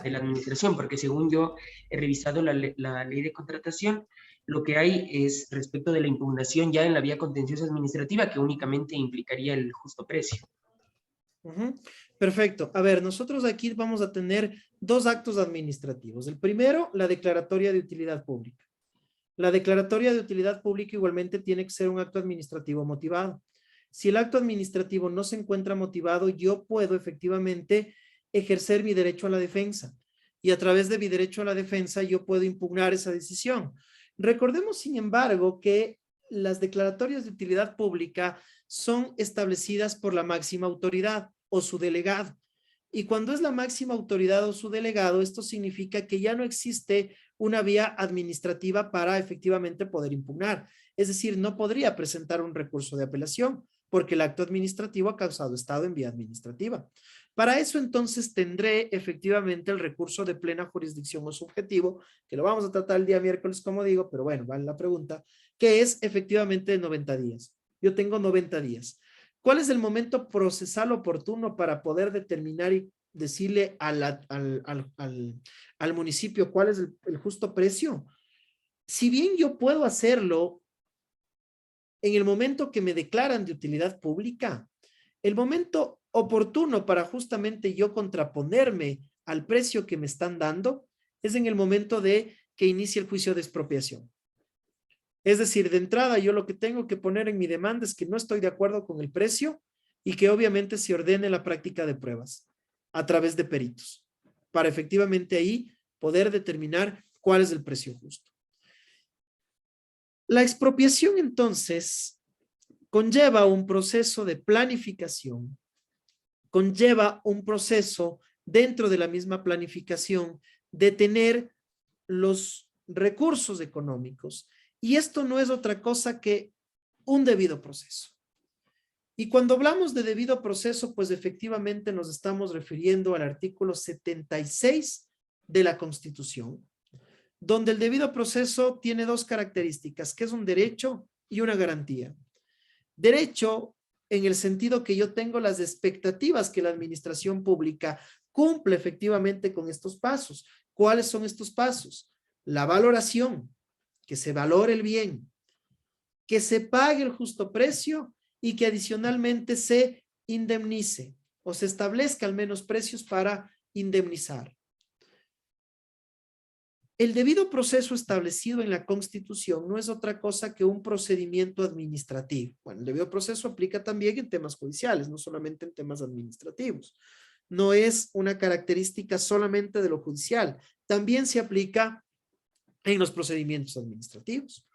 L: administración? Porque según yo he revisado la ley de contratación, lo que hay es respecto de la impugnación ya en la vía contenciosa administrativa, que únicamente implicaría el justo precio.
A: Perfecto. A ver, nosotros aquí vamos a tener dos actos administrativos. El primero, la declaratoria de utilidad pública. La declaratoria de utilidad pública igualmente tiene que ser un acto administrativo motivado. Si el acto administrativo no se encuentra motivado, yo puedo efectivamente ejercer mi derecho a la defensa. Y a través de mi derecho a la defensa, yo puedo impugnar esa decisión. Recordemos, sin embargo, que las declaratorias de utilidad pública son establecidas por la máxima autoridad o su delegado. Y cuando es la máxima autoridad o su delegado, esto significa que ya no existe una vía administrativa para efectivamente poder impugnar. Es decir, no podría presentar un recurso de apelación porque el acto administrativo ha causado estado en vía administrativa. Para eso entonces tendré efectivamente el recurso de plena jurisdicción o subjetivo, que lo vamos a tratar el día miércoles, como digo, pero bueno, vale la pregunta, que es efectivamente de 90 días. Yo tengo 90 días. ¿Cuál es el momento procesal oportuno para poder determinar y decirle al municipio cuál es el justo precio? Si bien yo puedo hacerlo en el momento que me declaran de utilidad pública, el momento oportuno para justamente yo contraponerme al precio que me están dando es en el momento de que inicie el juicio de expropiación. Es decir, de entrada yo lo que tengo que poner en mi demanda es que no estoy de acuerdo con el precio y que obviamente se ordene la práctica de pruebas a través de peritos para efectivamente ahí poder determinar cuál es el precio justo. La expropiación entonces conlleva un proceso de planificación, conlleva un proceso dentro de la misma planificación de tener los recursos económicos. Y esto no es otra cosa que un debido proceso. Y cuando hablamos de debido proceso, pues efectivamente nos estamos refiriendo al artículo 76 de la Constitución, donde el debido proceso tiene dos características, que es un derecho y una garantía. Derecho en el sentido que yo tengo las expectativas que la administración pública cumple efectivamente con estos pasos. ¿Cuáles son estos pasos? La valoración, que se valore el bien, que se pague el justo precio y que adicionalmente se indemnice o se establezca al menos precios para indemnizar. El debido proceso establecido en la Constitución no es otra cosa que un procedimiento administrativo. Bueno, el debido proceso aplica también en temas judiciales, no solamente en temas administrativos. No es una característica solamente de lo judicial, también se aplica en los procedimientos administrativos.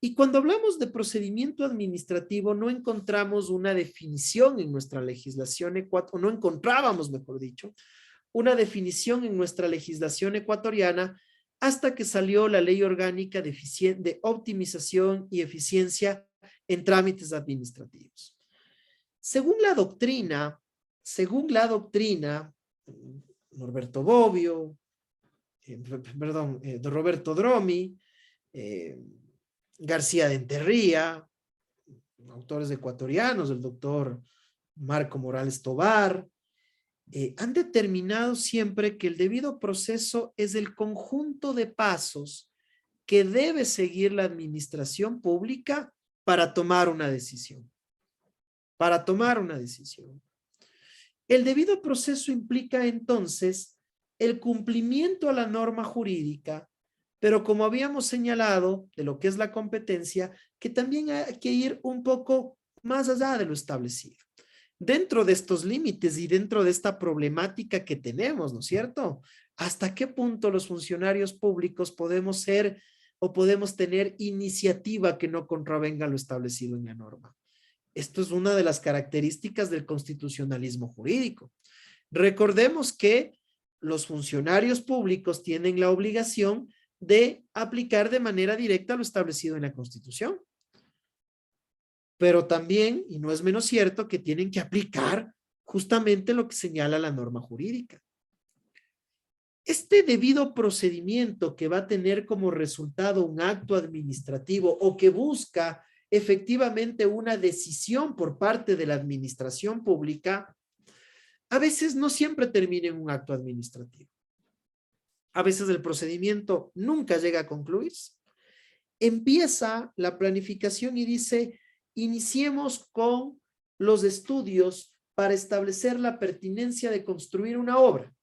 A: Y cuando hablamos de procedimiento administrativo, no encontramos una definición en nuestra legislación ecuatoriana, o no encontrábamos, mejor dicho, una definición en nuestra legislación ecuatoriana hasta que salió la Ley Orgánica de Optimización y Eficiencia en Trámites Administrativos. Según la doctrina, Norberto Bobbio, Roberto Dromi, García de Enterría, autores ecuatorianos, el doctor Marco Morales Tobar, han determinado siempre que el debido proceso es el conjunto de pasos que debe seguir la administración pública para tomar una decisión. Para tomar una decisión. El debido proceso implica entonces el cumplimiento a la norma jurídica, pero como habíamos señalado de lo que es la competencia, que también hay que ir un poco más allá de lo establecido. Dentro de estos límites y dentro de esta problemática que tenemos, ¿no es cierto? ¿Hasta qué punto los funcionarios públicos podemos ser o podemos tener iniciativa que no contravenga lo establecido en la norma? Esto es una de las características del constitucionalismo jurídico. Recordemos que los funcionarios públicos tienen la obligación de aplicar de manera directa lo establecido en la Constitución. Pero también, y no es menos cierto, que tienen que aplicar justamente lo que señala la norma jurídica. Este debido procedimiento que va a tener como resultado un acto administrativo o que busca efectivamente una decisión por parte de la administración pública, a veces no siempre termina en un acto administrativo. A veces el procedimiento nunca llega a concluirse. Empieza la planificación y dice, iniciemos con los estudios para establecer la pertinencia de construir una obra.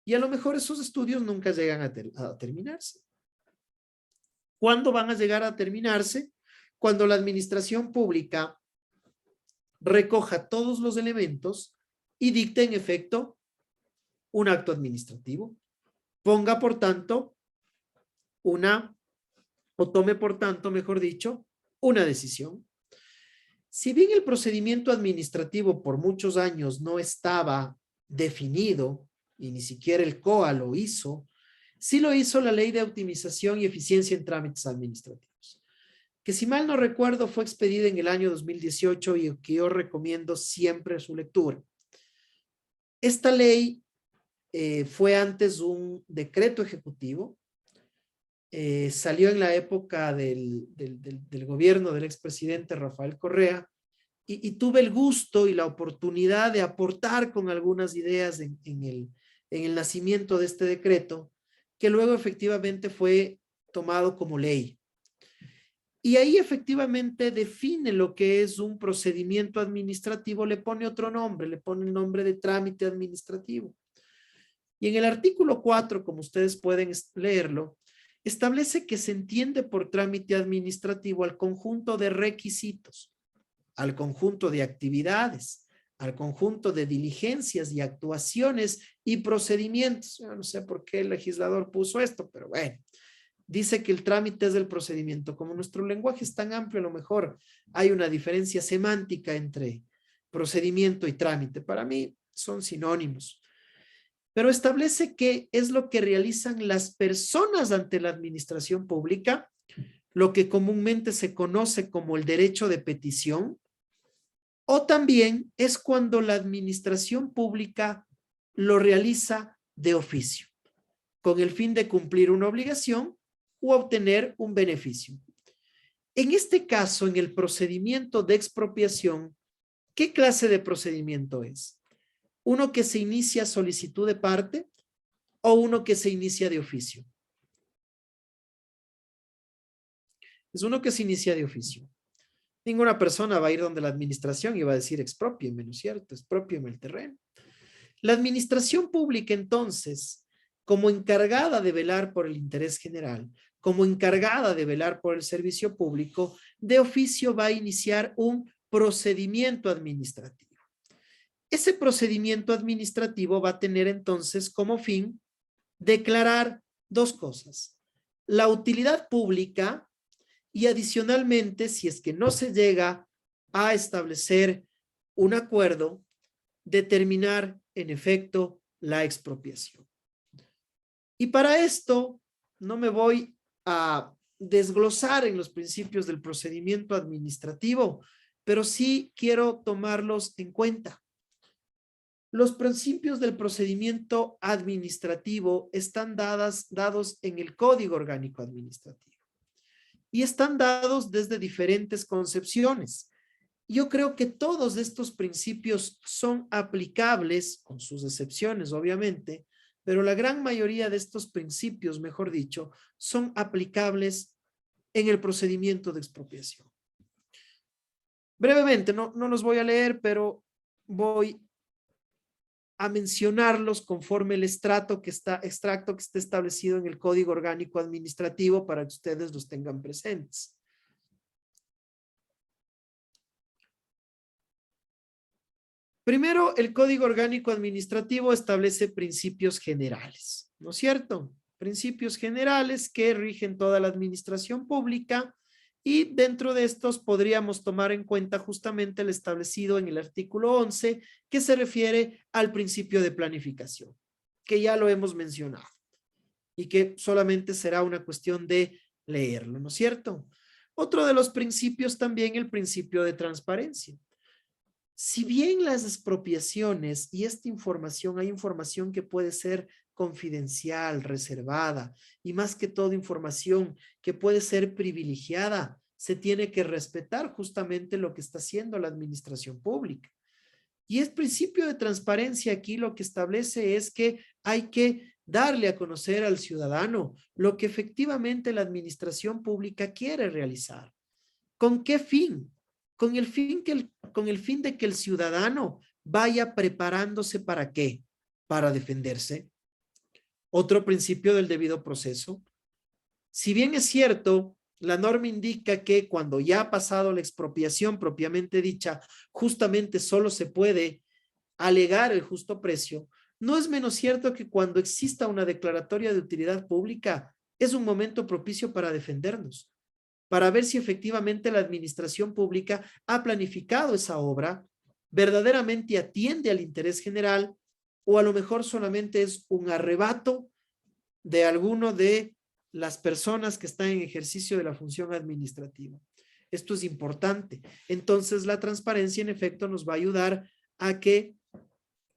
A: Y a lo mejor esos estudios nunca llegan a terminarse. ¿Cuándo van a llegar a terminarse? Cuando la administración pública recoja todos los elementos y dicte en efecto un acto administrativo. Ponga, por tanto, tome, por tanto, mejor dicho, una decisión. Si bien el procedimiento administrativo por muchos años no estaba definido, y ni siquiera el COA lo hizo, sí lo hizo la Ley de Optimización y Eficiencia en Trámites Administrativos, que si mal no recuerdo fue expedida en el año 2018 y que yo recomiendo siempre su lectura. Esta ley fue antes un decreto ejecutivo, salió en la época del gobierno del expresidente Rafael Correa y tuve el gusto y la oportunidad de aportar con algunas ideas en el nacimiento de este decreto, que luego efectivamente fue tomado como ley. Y ahí efectivamente define lo que es un procedimiento administrativo, le pone otro nombre, le pone el nombre de trámite administrativo. Y en el artículo 4, como ustedes pueden leerlo, establece que se entiende por trámite administrativo al conjunto de requisitos, al conjunto de actividades, al conjunto de diligencias y actuaciones y procedimientos. Yo no sé por qué el legislador puso esto, pero bueno, dice que el trámite es el procedimiento. Como nuestro lenguaje es tan amplio, a lo mejor hay una diferencia semántica entre procedimiento y trámite. Para mí son sinónimos. Pero establece que es lo que realizan las personas ante la administración pública, lo que comúnmente se conoce como el derecho de petición, o también es cuando la administración pública lo realiza de oficio, con el fin de cumplir una obligación o obtener un beneficio. En este caso, en el procedimiento de expropiación, ¿qué clase de procedimiento es? ¿Uno que se inicia a solicitud de parte o uno que se inicia de oficio? Es uno que se inicia de oficio. Ninguna persona va a ir donde la administración y va a decir exprópienme, ¿no es cierto? Exprópienme el terreno. La administración pública, entonces, como encargada de velar por el interés general, como encargada de velar por el servicio público, de oficio va a iniciar un procedimiento administrativo. Ese procedimiento administrativo va a tener entonces como fin declarar dos cosas: la utilidad pública y adicionalmente, si es que no se llega a establecer un acuerdo, determinar en efecto la expropiación. Y para esto no me voy a desglosar en los principios del procedimiento administrativo, pero sí quiero tomarlos en cuenta. Los principios del procedimiento administrativo están dados en el Código Orgánico Administrativo y están dados desde diferentes concepciones. Yo creo que todos estos principios son aplicables, con sus excepciones obviamente, pero la gran mayoría de estos principios, mejor dicho, son aplicables en el procedimiento de expropiación. Brevemente, no los voy a leer, pero voy a mencionarlos conforme el extracto que está establecido en el Código Orgánico Administrativo para que ustedes los tengan presentes. Primero, el Código Orgánico Administrativo establece principios generales, ¿no es cierto? Principios generales que rigen toda la administración pública, y dentro de estos podríamos tomar en cuenta justamente el establecido en el artículo 11, que se refiere al principio de planificación, que ya lo hemos mencionado y que solamente será una cuestión de leerlo, ¿no es cierto? Otro de los principios también, el principio de transparencia. Si bien las expropiaciones y esta información, hay información que puede ser confidencial, reservada, y más que todo información que puede ser privilegiada, se tiene que respetar justamente lo que está haciendo la administración pública. Y el principio de transparencia aquí lo que establece es que hay que darle a conocer al ciudadano lo que efectivamente la administración pública quiere realizar. ¿Con qué fin? Con el fin de que el ciudadano vaya preparándose ¿para qué? Para defenderse. Otro principio del debido proceso. Si bien es cierto, la norma indica que cuando ya ha pasado la expropiación propiamente dicha, justamente solo se puede alegar el justo precio, no es menos cierto que cuando exista una declaratoria de utilidad pública, es un momento propicio para defendernos, para ver si efectivamente la administración pública ha planificado esa obra, verdaderamente atiende al interés general, o a lo mejor solamente es un arrebato de alguno de las personas que están en ejercicio de la función administrativa. Esto es importante. Entonces, la transparencia en efecto nos va a ayudar a que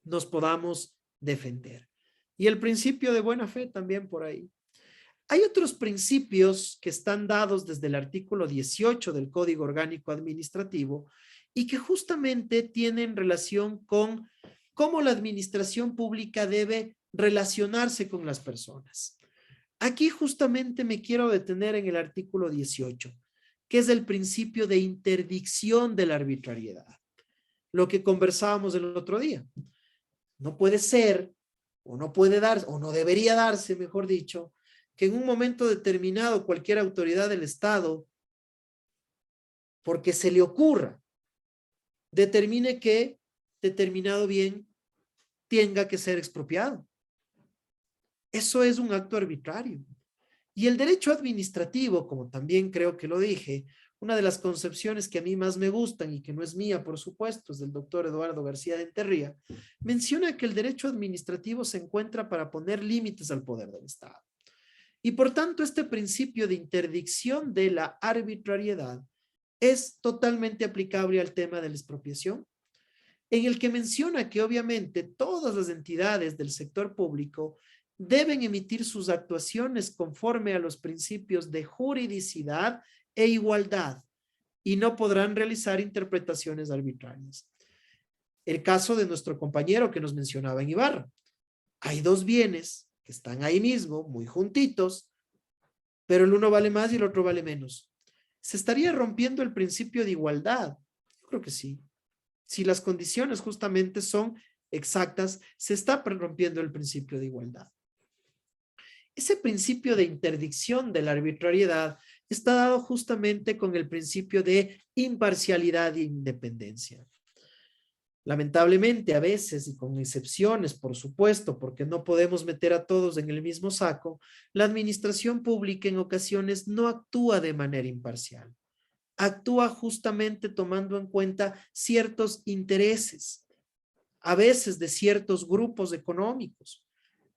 A: nos podamos defender. Y el principio de buena fe también por ahí. Hay otros principios que están dados desde el artículo 18 del Código Orgánico Administrativo y que justamente tienen relación con cómo la administración pública debe relacionarse con las personas. Aquí justamente me quiero detener en el artículo 18, que es el principio de interdicción de la arbitrariedad. Lo que conversábamos el otro día. No puede ser, o no puede darse, o no debería darse, mejor dicho, que en un momento determinado cualquier autoridad del Estado, porque se le ocurra, determine que determinado bien tenga que ser expropiado. Eso es un acto arbitrario. Y el derecho administrativo, como también creo que lo dije, una de las concepciones que a mí más me gustan y que no es mía, por supuesto, es del doctor Eduardo García de Enterría, menciona que el derecho administrativo se encuentra para poner límites al poder del Estado. Y por tanto, este principio de interdicción de la arbitrariedad es totalmente aplicable al tema de la expropiación, en el que menciona que obviamente todas las entidades del sector público deben emitir sus actuaciones conforme a los principios de juridicidad e igualdad y no podrán realizar interpretaciones arbitrarias. El caso de nuestro compañero que nos mencionaba en Ibarra. Hay dos bienes que están ahí mismo, muy juntitos, pero el uno vale más y el otro vale menos. ¿Se estaría rompiendo el principio de igualdad? Yo creo que sí. Si las condiciones justamente son exactas, se está rompiendo el principio de igualdad. Ese principio de interdicción de la arbitrariedad está dado justamente con el principio de imparcialidad e independencia. Lamentablemente, a veces, y con excepciones, por supuesto, porque no podemos meter a todos en el mismo saco, la administración pública en ocasiones no actúa de manera imparcial. Actúa justamente tomando en cuenta ciertos intereses, a veces de ciertos grupos económicos.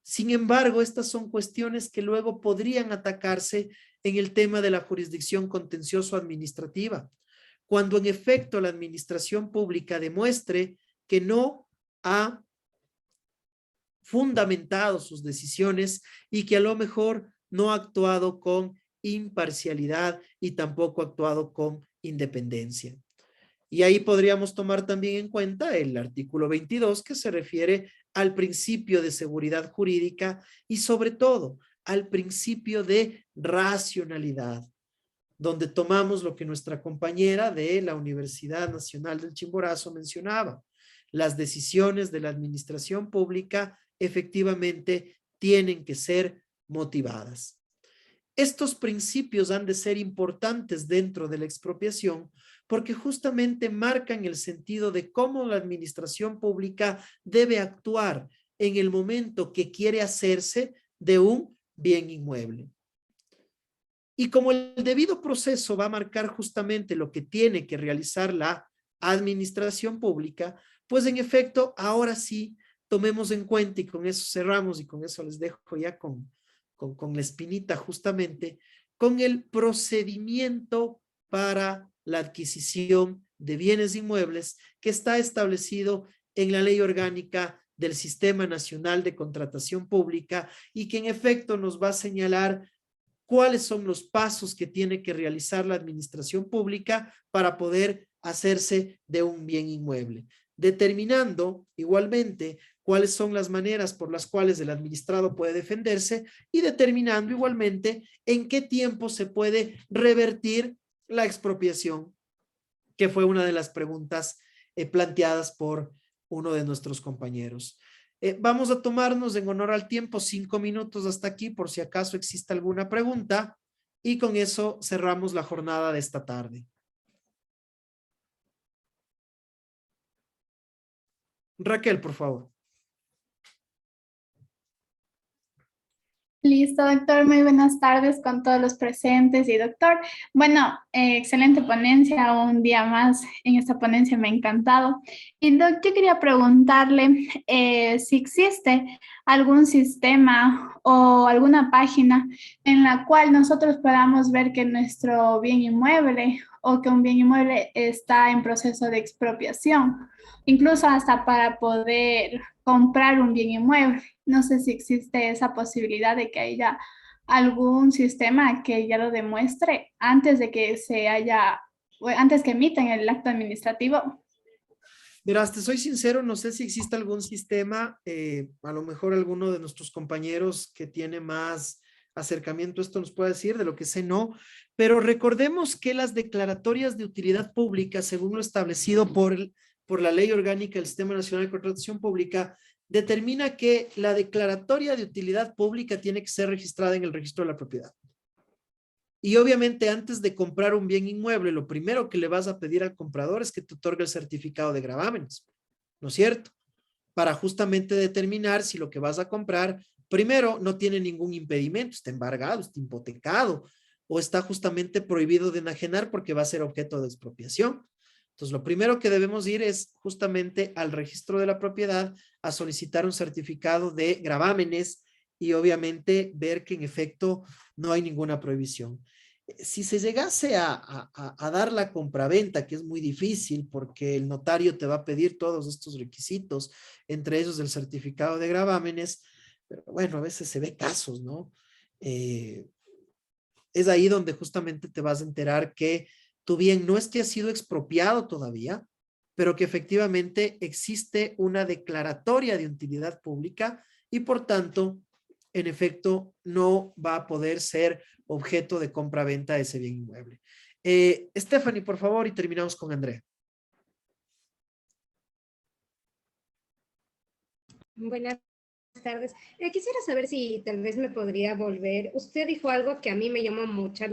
A: Sin embargo, estas son cuestiones que luego podrían atacarse en el tema de la jurisdicción contencioso-administrativa, cuando en efecto la administración pública demuestre que no ha fundamentado sus decisiones y que a lo mejor no ha actuado con imparcialidad y tampoco ha actuado con independencia. Y ahí podríamos tomar también en cuenta el artículo 22 que se refiere al principio de seguridad jurídica y sobre todo al principio de racionalidad, donde tomamos lo que nuestra compañera de la Universidad Nacional del Chimborazo mencionaba, las decisiones de la administración pública efectivamente tienen que ser motivadas. Estos principios han de ser importantes dentro de la expropiación porque justamente marcan el sentido de cómo la administración pública debe actuar en el momento que quiere hacerse de un bien inmueble. Y como el debido proceso va a marcar justamente lo que tiene que realizar la administración pública, pues en efecto, ahora sí, tomemos en cuenta, y con eso cerramos y con eso les dejo ya con la espinita justamente, con el procedimiento para la adquisición de bienes inmuebles que está establecido en la Ley Orgánica del Sistema Nacional de Contratación Pública y que en efecto nos va a señalar cuáles son los pasos que tiene que realizar la administración pública para poder hacerse de un bien inmueble, determinando igualmente cuáles son las maneras por las cuales el administrado puede defenderse y determinando igualmente en qué tiempo se puede revertir la expropiación, que fue una de las preguntas planteadas por uno de nuestros compañeros. Vamos a tomarnos en honor al tiempo 5 minutos hasta aquí por si acaso existe alguna pregunta y con eso cerramos la jornada de esta tarde. Raquel, por favor.
M: Listo, doctor. Muy buenas tardes con todos los presentes y doctor. Bueno, excelente ponencia, un día más en esta ponencia me ha encantado. Y doc, yo quería preguntarle si existe algún sistema o alguna página en la cual nosotros podamos ver que nuestro bien inmueble o que un bien inmueble está en proceso de expropiación, incluso hasta para poder comprar un bien inmueble. No sé si existe esa posibilidad de que haya algún sistema que ya lo demuestre antes de que antes que emiten el acto administrativo.
A: Verás, te soy sincero, no sé si existe algún sistema, a lo mejor alguno de nuestros compañeros que tiene más acercamiento a esto nos puede decir, de lo que sé no, pero recordemos que las declaratorias de utilidad pública, según lo establecido por la Ley Orgánica del Sistema Nacional de Contratación Pública, determina que la declaratoria de utilidad pública tiene que ser registrada en el registro de la propiedad. Y obviamente antes de comprar un bien inmueble, lo primero que le vas a pedir al comprador es que te otorgue el certificado de gravámenes, ¿no es cierto? Para justamente determinar si lo que vas a comprar, primero, no tiene ningún impedimento, está embargado, está hipotecado, o está justamente prohibido de enajenar porque va a ser objeto de expropiación. Entonces, lo primero que debemos ir es justamente al registro de la propiedad a solicitar un certificado de gravámenes y obviamente ver que en efecto no hay ninguna prohibición. Si se llegase a dar la compraventa, que es muy difícil porque el notario te va a pedir todos estos requisitos, entre ellos el certificado de gravámenes, pero bueno, a veces se ve casos, ¿no? Es ahí donde justamente te vas a enterar que tu bien no es que ha sido expropiado todavía, pero que efectivamente existe una declaratoria de utilidad pública y por tanto, en efecto, no va a poder ser objeto de compra-venta de ese bien inmueble. Stephanie, por favor, y terminamos con Andrea.
K: Buenas tardes. Quisiera saber si tal vez me podría volver. Usted dijo algo que a mí me llamó mucho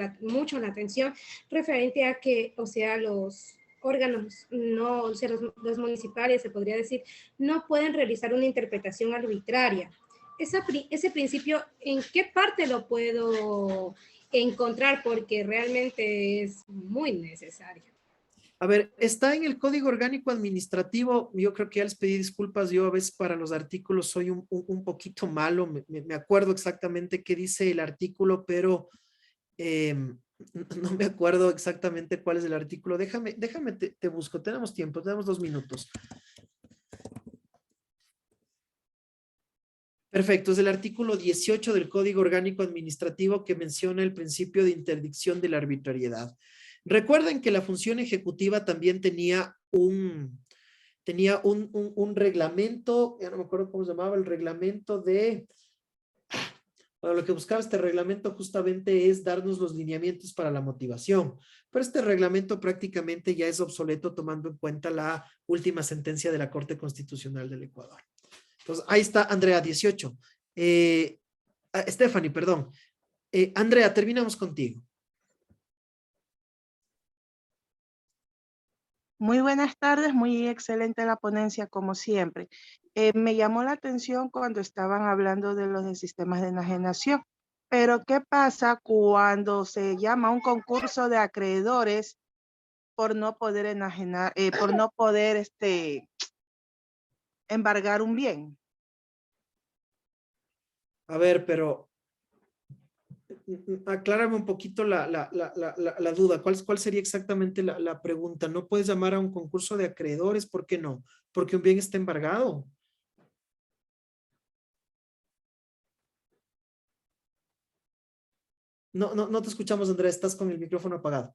K: la atención referente a que, o sea, los órganos, no, o sea, los municipales, se podría decir, no pueden realizar una interpretación arbitraria. Ese principio, ¿en qué parte lo puedo encontrar? Porque realmente es muy necesario.
A: A ver, está en el Código Orgánico Administrativo. Yo creo que ya les pedí disculpas. Yo a veces para los artículos soy un poquito malo. Me acuerdo exactamente qué dice el artículo, pero no me acuerdo exactamente cuál es el artículo. Déjame te busco. Tenemos tiempo, tenemos 2 minutos. Perfecto, es el artículo 18 del Código Orgánico Administrativo que menciona el principio de interdicción de la arbitrariedad. Recuerden que la función ejecutiva también tenía un reglamento, ya no me acuerdo cómo se llamaba, el reglamento de Bueno, lo que buscaba este reglamento justamente es darnos los lineamientos para la motivación, pero este reglamento prácticamente ya es obsoleto tomando en cuenta la última sentencia de la Corte Constitucional del Ecuador. Entonces, ahí está Andrea, 18. Stephanie, perdón. Andrea, terminamos contigo.
N: Muy buenas tardes, muy excelente la ponencia como siempre. Me llamó la atención cuando estaban hablando de los de sistemas de enajenación, pero ¿qué pasa cuando se llama un concurso de acreedores por no poder enajenar, por no poder embargar un bien?
A: A ver, pero aclárame un poquito la duda. ¿Cuál sería exactamente la pregunta? ¿No puedes llamar a un concurso de acreedores? ¿Por qué no? Porque un bien está embargado. No te escuchamos, Andrea. Estás con el micrófono apagado.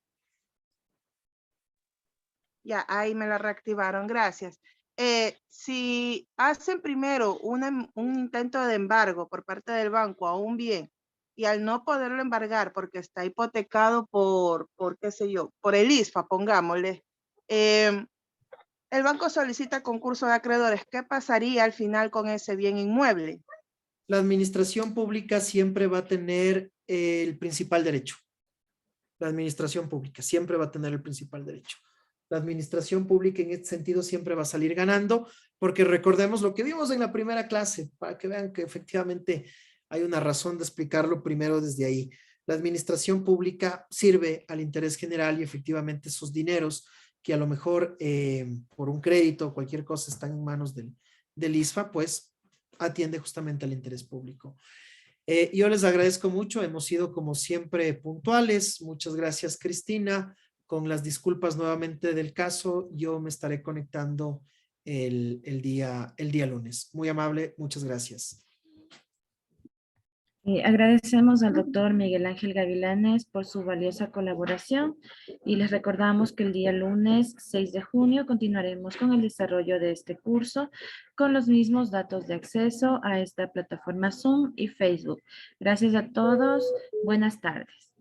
N: Ya, ahí me la reactivaron, gracias. Si hacen primero un intento de embargo por parte del banco a un bien y al no poderlo embargar porque está hipotecado por qué sé yo, por el ISFA, pongámosle, el banco solicita concurso de acreedores. ¿Qué pasaría al final con ese bien inmueble?
A: La administración pública siempre va a tener el principal derecho. La administración pública siempre va a tener el principal derecho. La administración pública en este sentido siempre va a salir ganando, porque recordemos lo que vimos en la primera clase, para que vean que efectivamente hay una razón de explicarlo primero desde ahí. La administración pública sirve al interés general y efectivamente esos dineros que a lo mejor por un crédito o cualquier cosa están en manos del ISFA, pues atiende justamente al interés público. Yo les agradezco mucho, hemos sido como siempre puntuales. Muchas gracias, Cristina. Con las disculpas nuevamente del caso, yo me estaré conectando el día lunes. Muy amable, muchas gracias.
B: Agradecemos al doctor Miguel Ángel Gavilanes por su valiosa colaboración y les recordamos que el día lunes 6 de junio continuaremos con el desarrollo de este curso con los mismos datos de acceso a esta plataforma Zoom y Facebook. Gracias a todos. Buenas tardes.